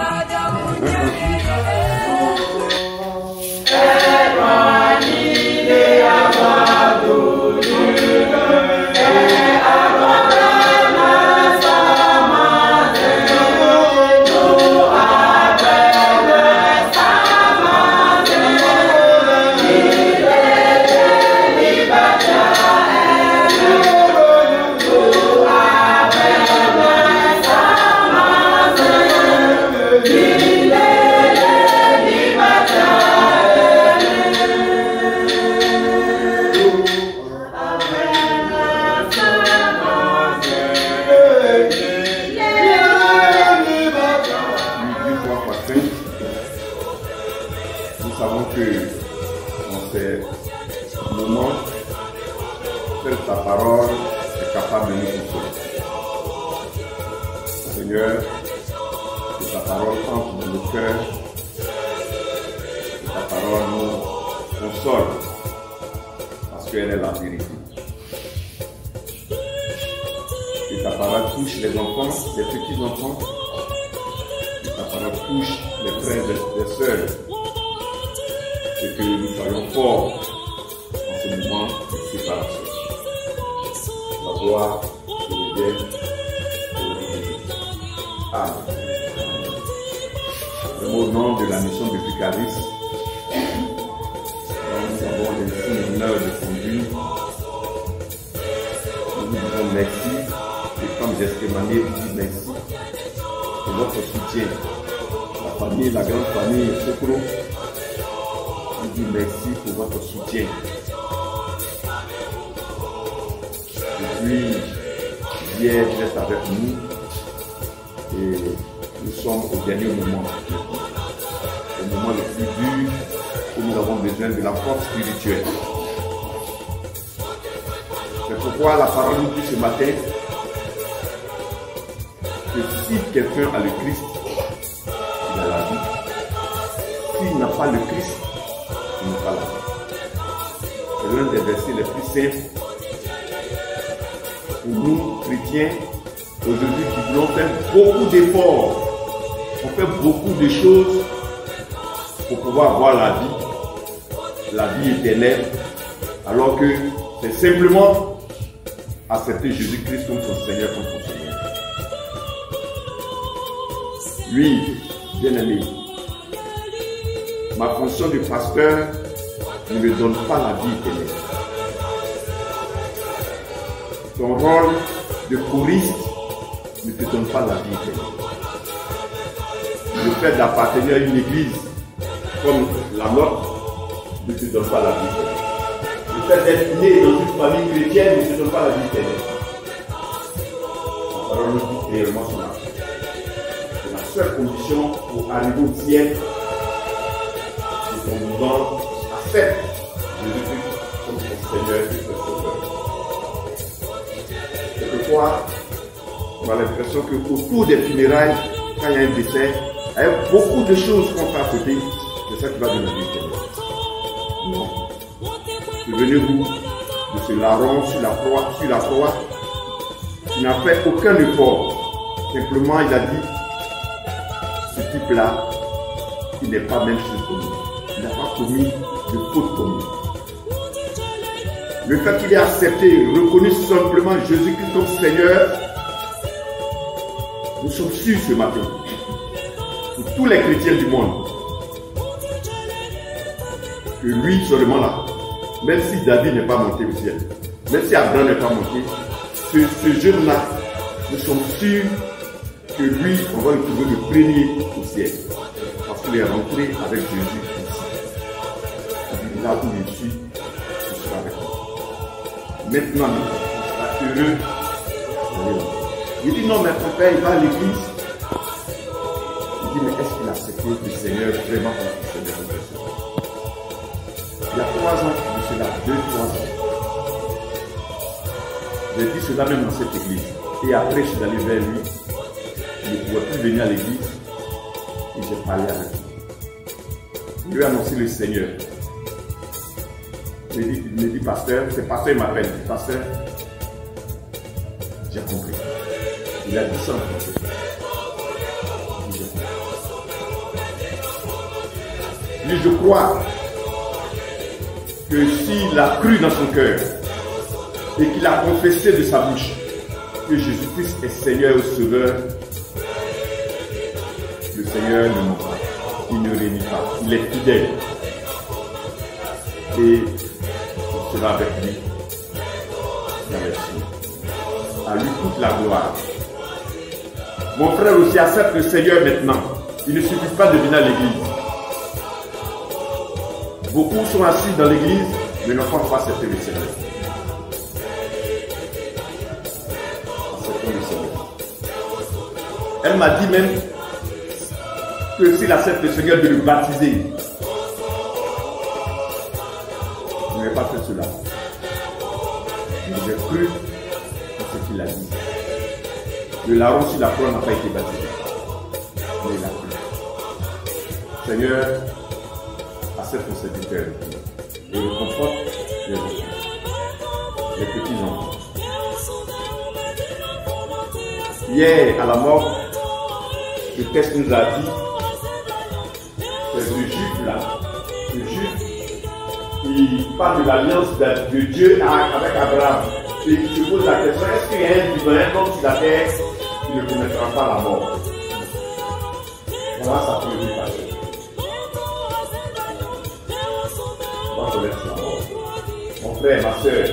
Parce qu'elle est la vérité. Que ta parole touche les enfants, les petits enfants. Que ta parole touche les frères et les sœurs. Et que nous soyons forts en ce moment de séparation. La gloire, le bien, Amen. Au nom de la mission de Picaris, nous avons ainsi l'honneur de conduire. Nous vous disons merci, et comme Gestemanier vous dit merci pour votre soutien, la famille, la grande famille Sokro. Je dis merci pour votre soutien. Depuis hier, vous êtes avec nous et nous sommes au dernier moment. Le moment le plus dur où nous avons besoin de la force spirituelle. C'est pourquoi la parole nous dit ce matin que si quelqu'un a le Christ, il a la vie. S'il n'a pas le Christ, il n'a pas la vie. C'est l'un des versets les plus simples pour nous, chrétiens, aujourd'hui qui voulons faire beaucoup d'efforts. On fait beaucoup de choses pour pouvoir avoir la vie éternelle, alors que c'est simplement accepter Jésus-Christ comme son Seigneur, comme son Seigneur. Oui, bien-aimé, ma fonction de pasteur ne me donne pas la vie éternelle. Ton rôle de choriste ne te donne pas la vie éternelle. Le fait d'appartenir à une église comme la nôtre ne te donne pas la vie éternelle. Le fait d'être né dans une famille chrétienne ne te donne pas la vie éternelle. La parole nous dit clairement cela. C'est la seule condition pour arriver au ciel, c'est qu'on nous accepte Jésus-Christ comme son Seigneur et son Sauveur. Quelquefois, on a l'impression qu'autour des funérailles, quand il y a un décès, il y a beaucoup de choses qu'on fait à côté. C'est ça qui va donner la vie éternelle. Non. Souvenez-vous de ce larron sur la croix. Il n'a fait aucun effort. Simplement, il a dit, ce type-là, il n'est pas même chose commis. Il n'a pas commis de faute commune. Le fait qu'il ait accepté, reconnu simplement Jésus-Christ comme Seigneur, nous sommes sûrs ce matin, pour tous les chrétiens du monde, que lui seulement là, même si David n'est pas monté au ciel, même si Abraham n'est pas monté, ce jeune-là, nous sommes sûrs que lui, on va le trouver le premier au ciel. Parce qu'il est rentré avec Jésus ici. Là où je suis, je serai avec lui. Maintenant, il sera heureux. Il dit non, mais mon père, il va à l'église. Il dit, mais est-ce qu'il a accepté le Seigneur vraiment comme son Seigneur? Il y a 3 ans, de cela, 2-3 ans. J'ai dit cela même dans cette église. Et après, je suis allé vers lui. Il ne pouvait plus venir à l'église. Et j'ai parlé avec lui. Je lui ai annoncé le Seigneur. Il me dit, pasteur, c'est pasteur, il m'appelle. Pasteur, j'ai compris. Il a dit ça en français. Lui, je crois que s'il a cru dans son cœur et qu'il a confessé de sa bouche que Jésus-Christ est Seigneur et Sauveur, le Seigneur ne ment pas, il ne réunit pas, il est fidèle. Et il sera avec lui. À lui toute la gloire. Mon frère aussi accepte le Seigneur maintenant. Il ne suffit pas de venir à l'église. Beaucoup sont assis dans l'église, mais ne font pas accepter le Seigneur. Acceptons le Seigneur. Elle m'a dit même que s'il accepte le Seigneur, de le baptiser. Je n'ai pas fait cela. J'ai cru à ce qu'il a dit. Le larron sur la croix n'a pas été baptisé. Mais il a cru. Seigneur, accepte ton serviteur et réconforte les enfants, les petits enfants. Hier, à la mort, le texte nous a dit que ce juif-là, ce juif, il parle de l'alliance de Dieu avec Abraham. Et il se pose la question, est-ce qu'il y a un vivant, un homme sur la terre qui ne connaîtra pas la mort? Voilà sa préoccupation. On va connaître la mort. Mon frère, ma soeur,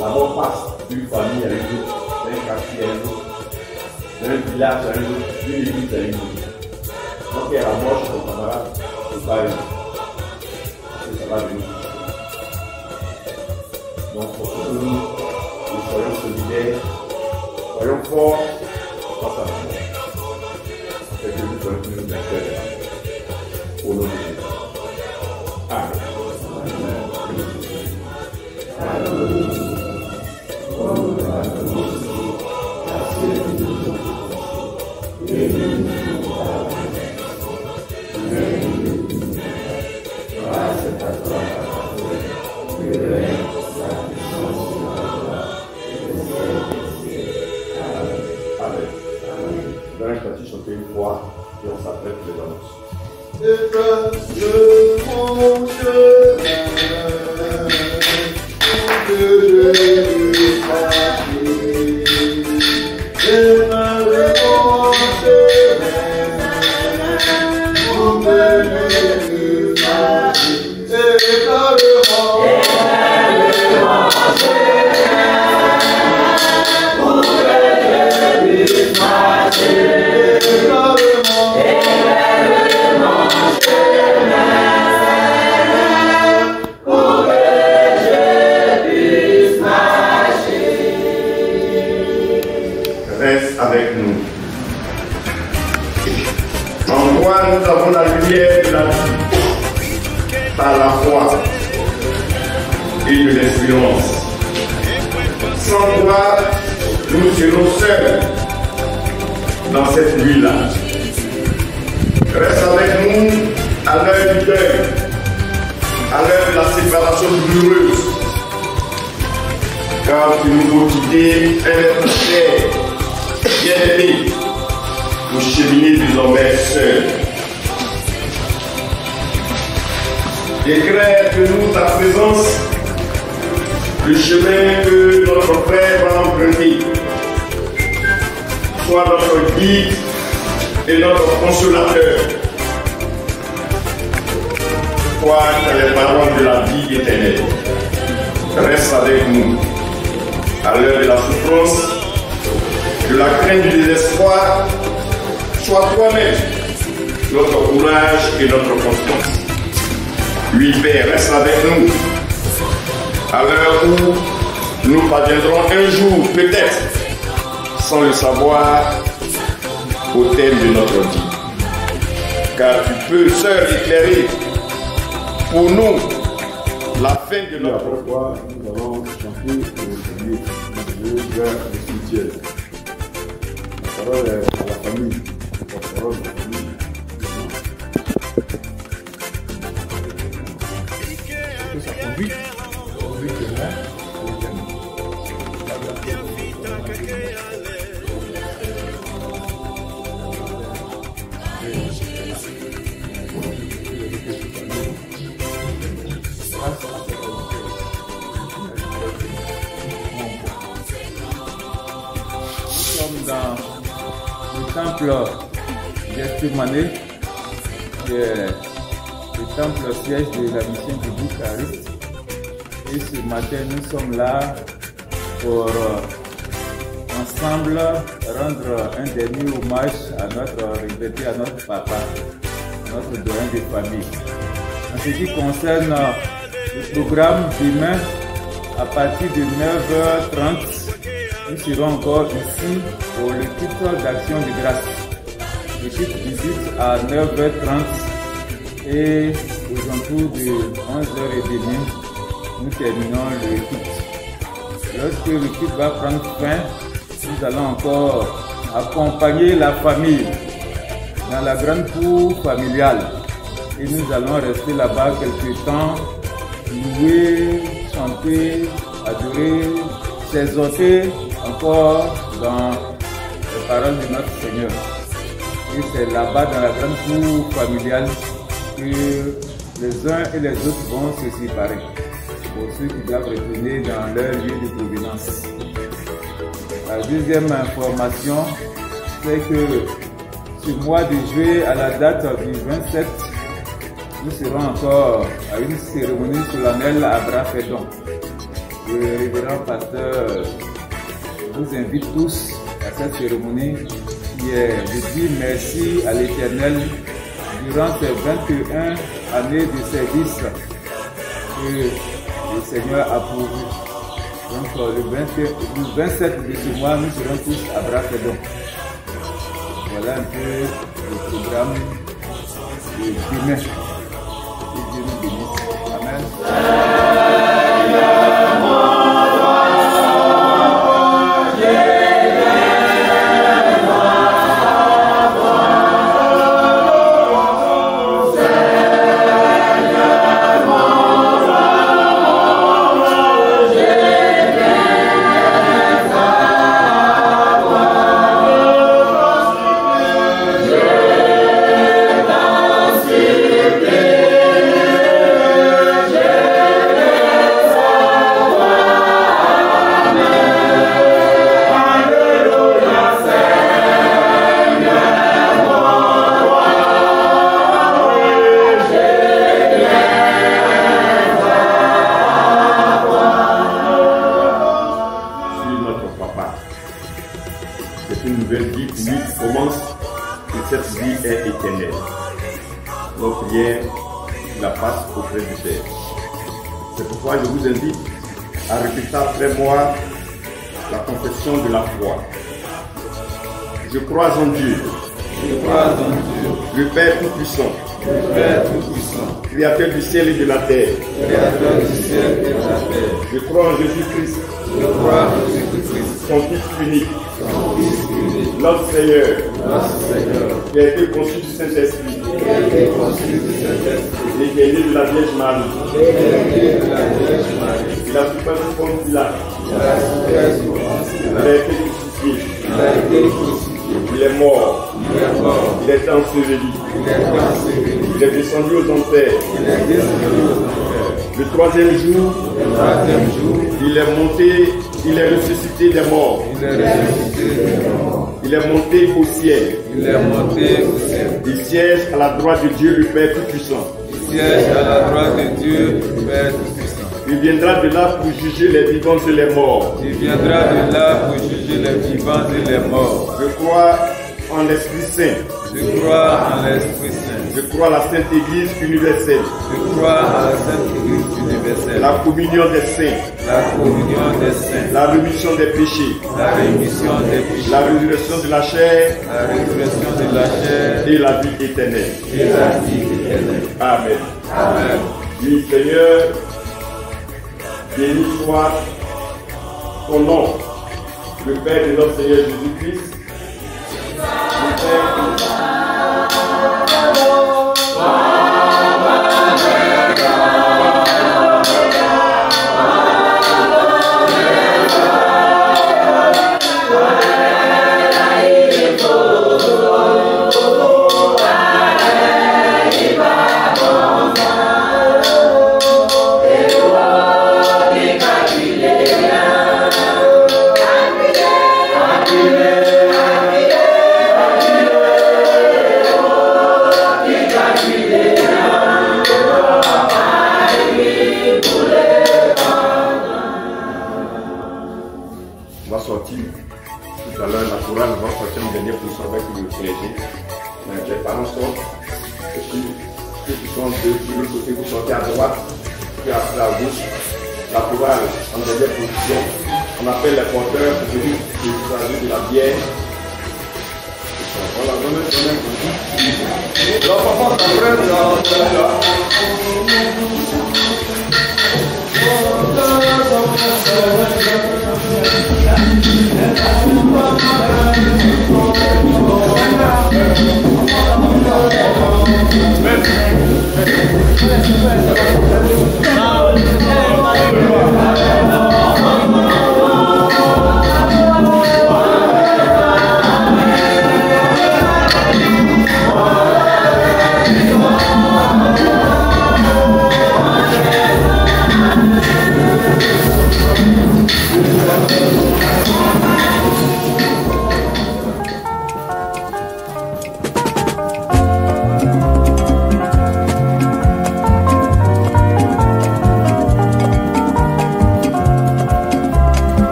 la mort passe d'une famille à une autre, d'un quartier à un autre. d'un village à un autre, d'une église à une autre. Donc il y a la mort chez ton camarade, c'est pas rien. Ça va venir. Donc pour que nous soyons solidaires, soyons forts face à la mort. C'est que nous soyons plus bien faire au nom de Jésus. Amen. Chanter une fois et on s'apprête les annonces. Reste avec nous. En toi, nous avons la lumière de la vie, par la foi et de l'espérance. Sans toi, nous serons seuls dans cette nuit-là. Reste avec nous à l'heure du deuil, à l'heure de la séparation douloureuse, car tu nous faut quitter un être cher, bien-aimé, pour cheminer désormais seul. Éclaire que nous ta présence, le chemin que notre frère va emprunter. Sois notre guide et notre consolateur. Toi qui as les paroles de la vie éternelle, reste avec nous à l'heure de la souffrance, de la crainte du désespoir. Sois toi-même notre courage et notre constance. Oui, Père, reste avec nous à l'heure où nous parviendrons un jour, peut-être, sans le savoir, au thème de notre vie. Car tu peux seul éclairer pour nous la fin de notre vie. Nous allons chanter aujourd'hui Dieu vers le cimetière. La parole est à la famille. La parole est à la famille. Ça conduit. Dans le temple d'Estimane, qui est le temple siège de la mission du Bucarest. Et ce matin, nous sommes là pour ensemble rendre un dernier hommage à notre regretté, à notre papa, à notre doyen de famille. En ce qui concerne le programme demain, à partir de 9h30, nous serons encore ici pour le culte d'action de grâce. Le culte visite à 9h30 et aux alentours de 11h30, nous terminons le culte. Lorsque le culte va prendre fin, nous allons encore accompagner la famille dans la grande cour familiale. Et nous allons rester là-bas quelques temps, louer, chanter, adorer, s'exhorter encore dans les paroles de notre Seigneur. Et c'est là-bas dans la grande cour familiale que les uns et les autres vont se séparer pour ceux qui doivent retourner dans leur lieu de provenance. La deuxième information, c'est que ce mois de juillet, à la date du 27, nous serons encore à une cérémonie solennelle à Brafedon. Le révérend pasteur vous invite tous à cette cérémonie prière. Je dis merci à l'Éternel durant ces 21 années de service que le Seigneur a pourvu. Donc le 27 de ce mois, nous serons tous à Braquedon. Voilà un peu le programme de demain. Que Dieu nous bénisse. Amen. C'est pourquoi je vous invite à répéter après moi la confession de la foi. Je crois en Dieu. Je crois en Dieu. Le Père Tout-Puissant. Le Père Tout-Puissant. Créateur du ciel et de la terre. Créateur du ciel et de la terre. Je crois en Jésus-Christ. Je crois en Jésus-Christ. Son Fils unique. Son Fils unique. Notre Seigneur. Notre Seigneur. Qui a été conçu du Saint-Esprit. Qui a été conçu du Saint-Esprit. Et qui est né de la Vierge Marie. Il a souffert sous Ponce Pilate. Il a été crucifié. Il est mort. Il est enseveli. Il est descendu aux enfers. Le troisième jour, il est monté, il est ressuscité des morts. Il est monté au ciel. Il siège à la droite de Dieu le Père Tout-Puissant. Il viendra de là pour juger les vivants et les morts. Je crois en l'Esprit Saint. Je crois à la Sainte Église universelle. La communion des saints. La rémission des péchés. La résurrection de la chair. Et la vie éternelle. Amen. Oui, Seigneur, béni soit ton nom, le Père de notre Seigneur Jésus-Christ. On appelle les porteurs pour venir choisir de la bière. Voilà,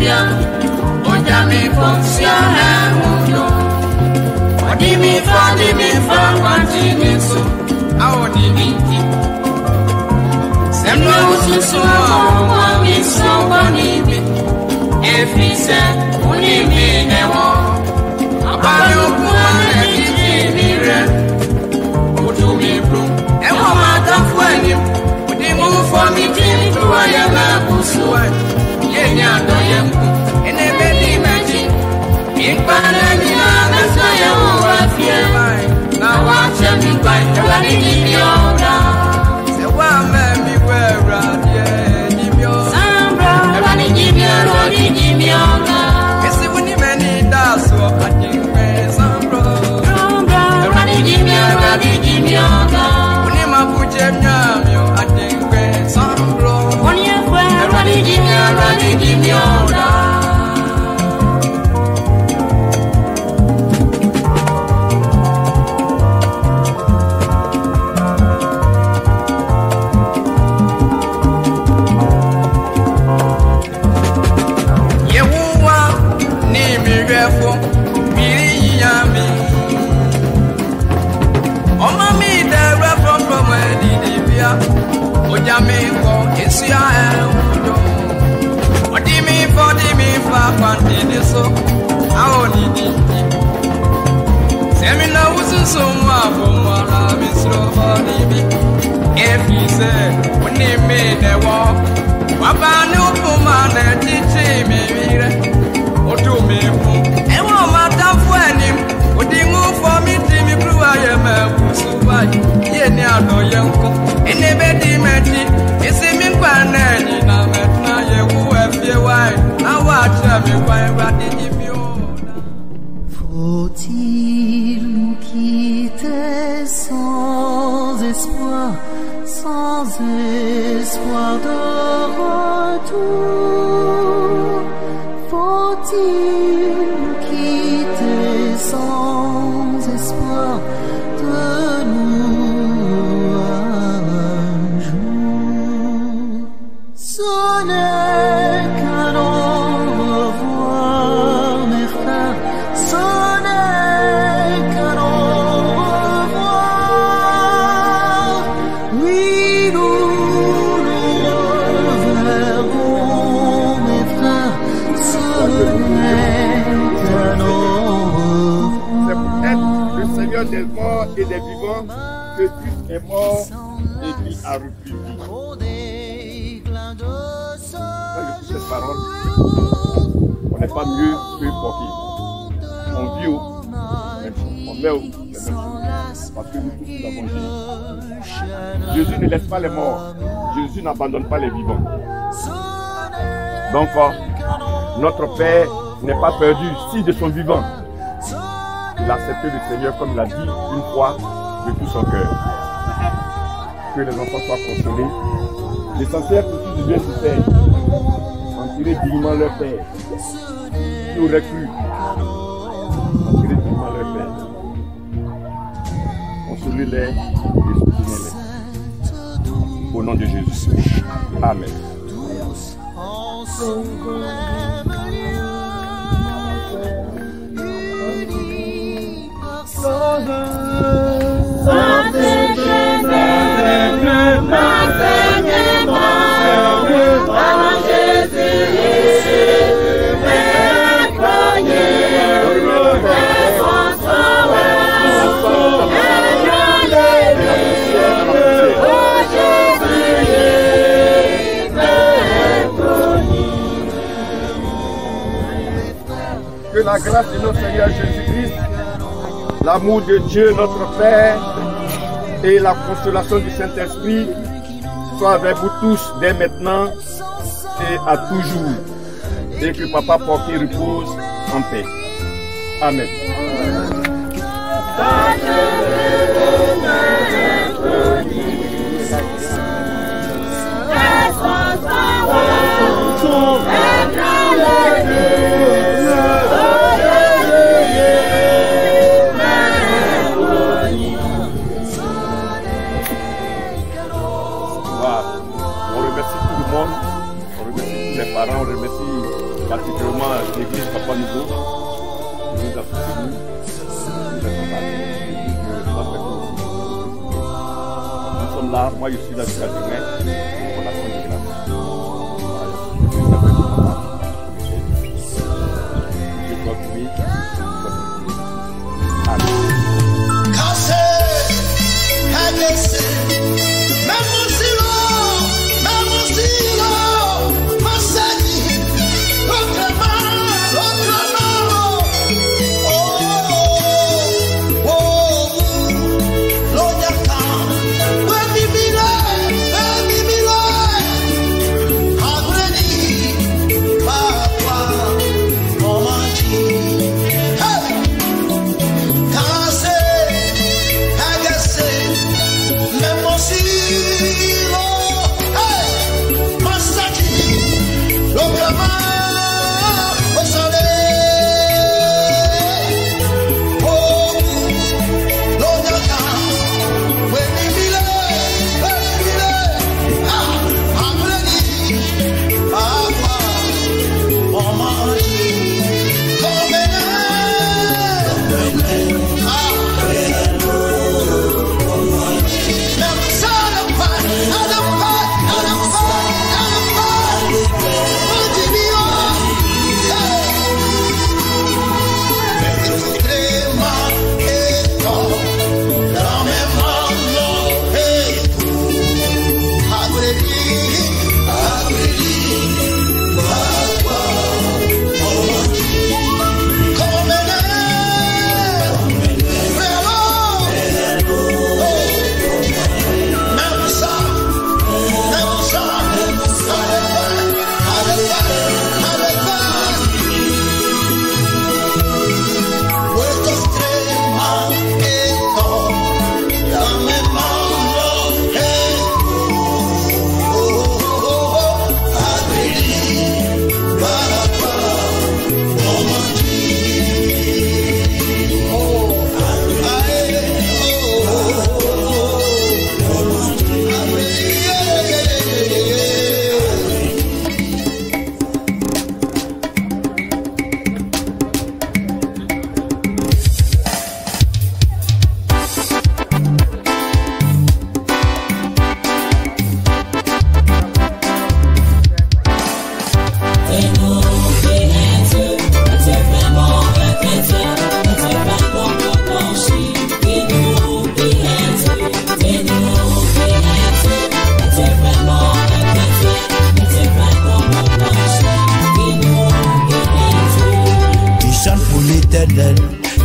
Libya, Ojami Fonsia Mundo, Odimi Fa, Quantiniso, Aodimiti. Semno Ususo, Wami Sobanibi, Efise, Unimi Newo, Abayo Kuane Kijimire, Utumi Blue, Ewa Matafuani, Udimu for me, Jimmy, to Ayala Busua, Yenya Doyemku, and a baby magic. In Panamina, that's why I will fear mine. Now watch me by the running in the order. Say, well, maybe we're out here. Sambra, running in the order. Yes, it wouldn't many does what I think. Sambra, running in the order. Unima Pujem. Faut-il nous quitter sans espoir de retour? Faut-il nous quitter sans espoir de nous un jour? Ce n'est qu'un au revoir, mes frères, ce n'est qu'un au revoir. Oui, nous reverrons, mes frères, ce n'est qu'un au C'est pour être le Seigneur des morts et des vivants que Christ est mort et qui a repris vie. Cette parole, on n'est pas mieux que Pocky. On vit au, on met au, parce que nous tous nous avons dit. Jésus ne laisse pas les morts, Jésus n'abandonne pas les vivants. Donc, notre Père n'est pas perdu si de son vivant. Il a accepté le Seigneur comme il l'a dit une fois de tout son cœur. Que les enfants soient consolés. L'essentiel pour tous les bien se faire. En tirer dignement leur Père. Qui aurait cru en tirer dignement leur Père. Consolez-les et soutenez-les. Au nom de Jésus. Amen. Que la grâce de notre Seigneur Jésus-Christ, l'amour de Dieu notre Père et la consolation du Saint-Esprit soient avec vous tous dès maintenant et à toujours. Et que Papa Pocky repose en paix. Amen. On remercie tout le monde, on remercie tous les parents, on remercie particulièrement l'église Papa Nouveau, qui nous a soutenus. Nous sommes là, moi je suis là jusqu'à demain, pour la fin de grâce. Je dois prier.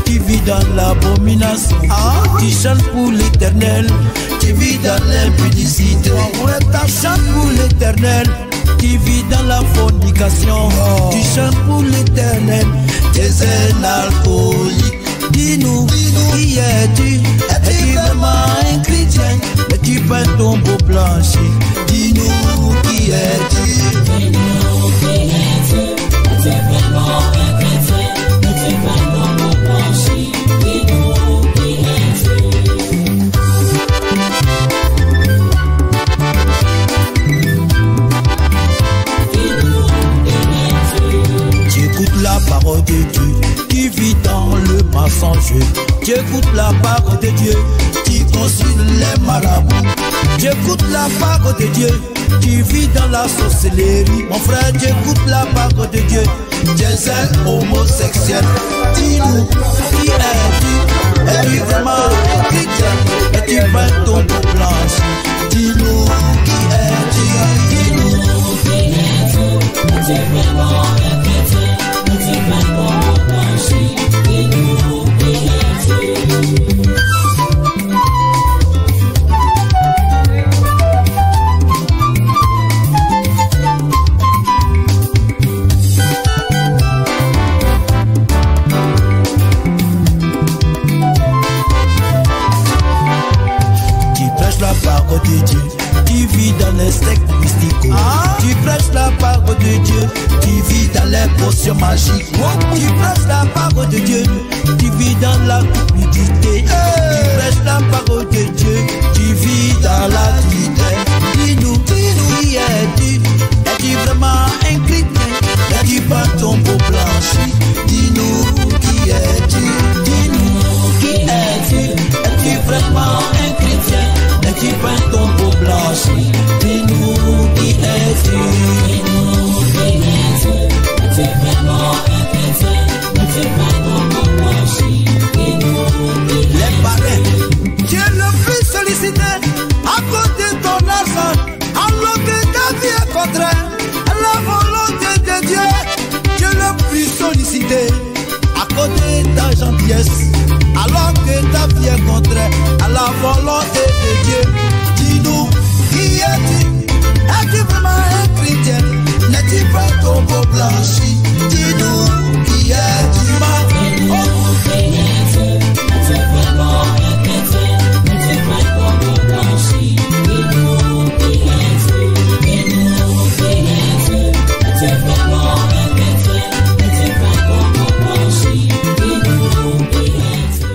Qui vit dans l'abomination, qui chante pour l'éternel, qui vit dans l'impudicité. Ta chante pour l'éternel, qui vit dans la fornication, qui chante pour l'éternel, tu es un alcoolique. Dis-nous, qui es-tu? Es-tu vraiment un chrétien? Es-tu peins ton beau plancher? Dis-nous, qui es-tu? Dis-nous, qui es-tu? Es-tu vraiment un chrétien? Es-tu peins ton beau plancher? Dis-nous, qui es-tu? Tu écoutes la parole de Dieu, qui vit dans le mensonge. Tu écoutes la parole de Dieu, qui consulte les marabouts. Tu écoutes la parole de Dieu, qui vit dans la sorcellerie. Mon frère, tu écoutes la parole de Dieu, tu es un homosexuel. Dis-nous, qui es-tu? Es-tu vraiment un chrétien? Es-tu peint ton beau blanche? Dis-nous, qui es-tu? Dis-nous, qui es-tu? Es-tu vraiment un chrétien? Es-tu peint ton beau blanche? Dis-nous, qui es-tu? La parole de Dieu, qui vit dans les sectes mystiques. Tu prêches la parole de Dieu, qui vit dans les potions magiques. Tu prêches la parole de Dieu, qui vit dans la cupidité. Tu prêches la parole de Dieu, qui vit dans la vérité. Dis-nous, qui es-tu? Es-tu vraiment un chrétien? Es-tu pas contraire à la volonté de Dieu, je le plus sollicité à côté de ta gentillesse, alors que ta vie est contraire à la volonté de Dieu. Dis-nous, qui es-tu? Es-tu vraiment un chrétien? N'es-tu pas tombeau blanchi? Dis-nous, qui es-tu? Oh, qui es-tu? Es-tu vraiment un chrétien? N'es-tu pas tombeau blanchi? Dis-nous, qui es-tu? Dis-nous, qui es-tu? Es-tu vraiment un chrétien? N'es-tu pas tombeau blanchi? Dis-nous, qui es-tu?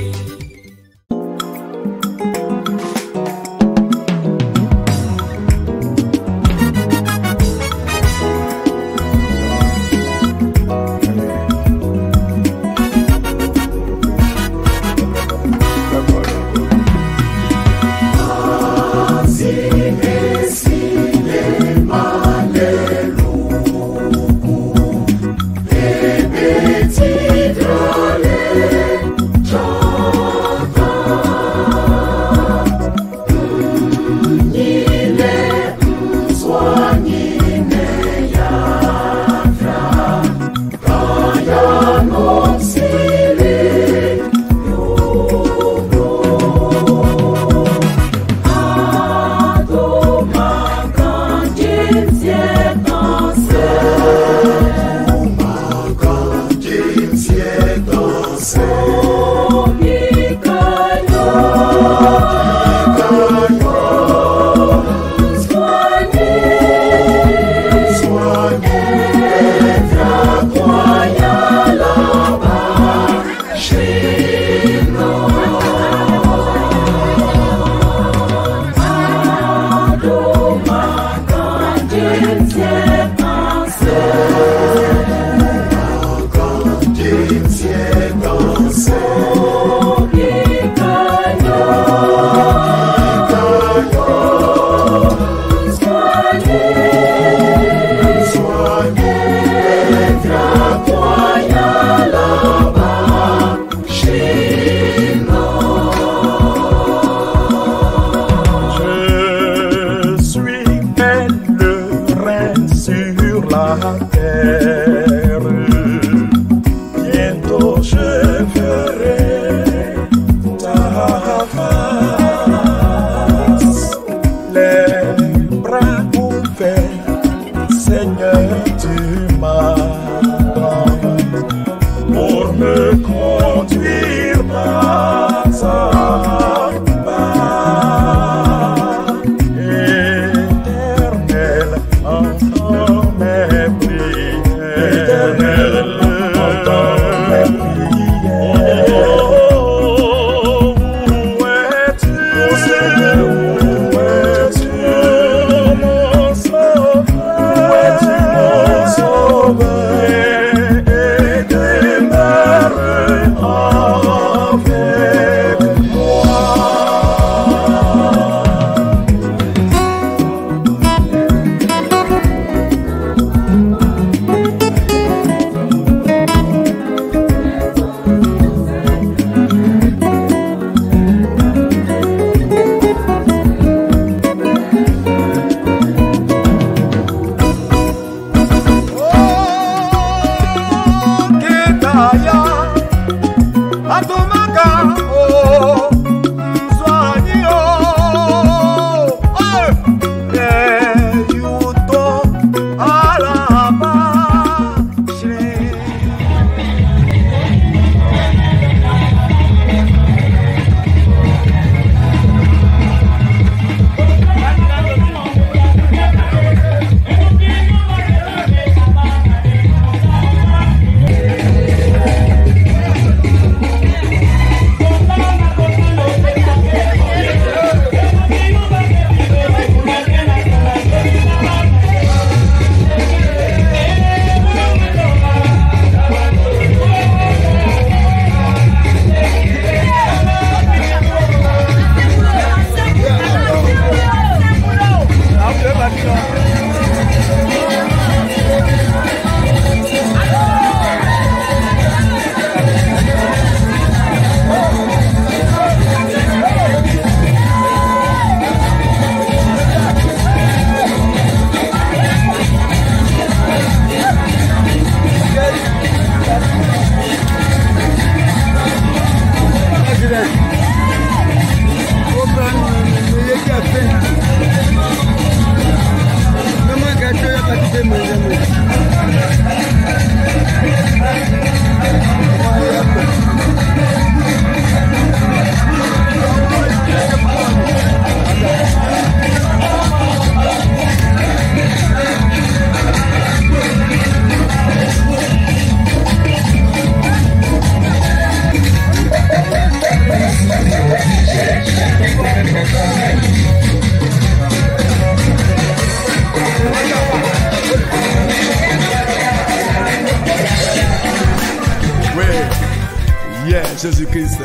Jésus-Christ.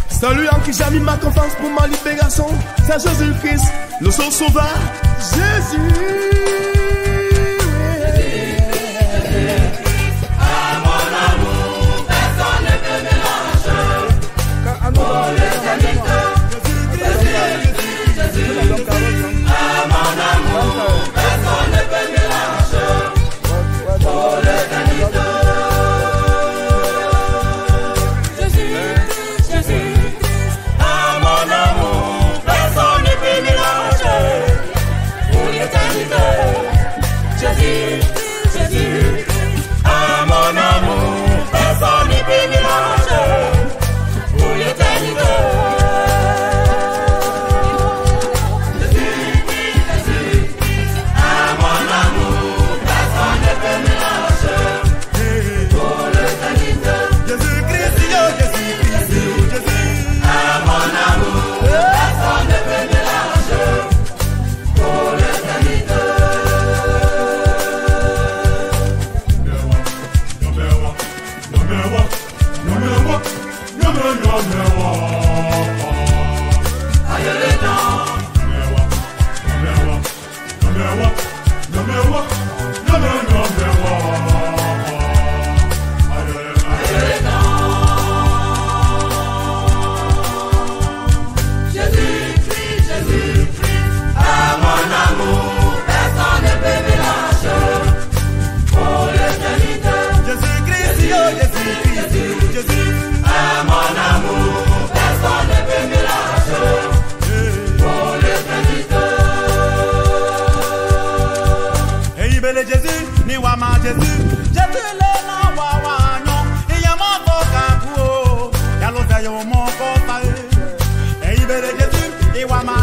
Celui en qui j'ai mis ma confiance pour ma libération, c'est Jésus-Christ, le seul sauveur. Jésus.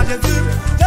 Jésus,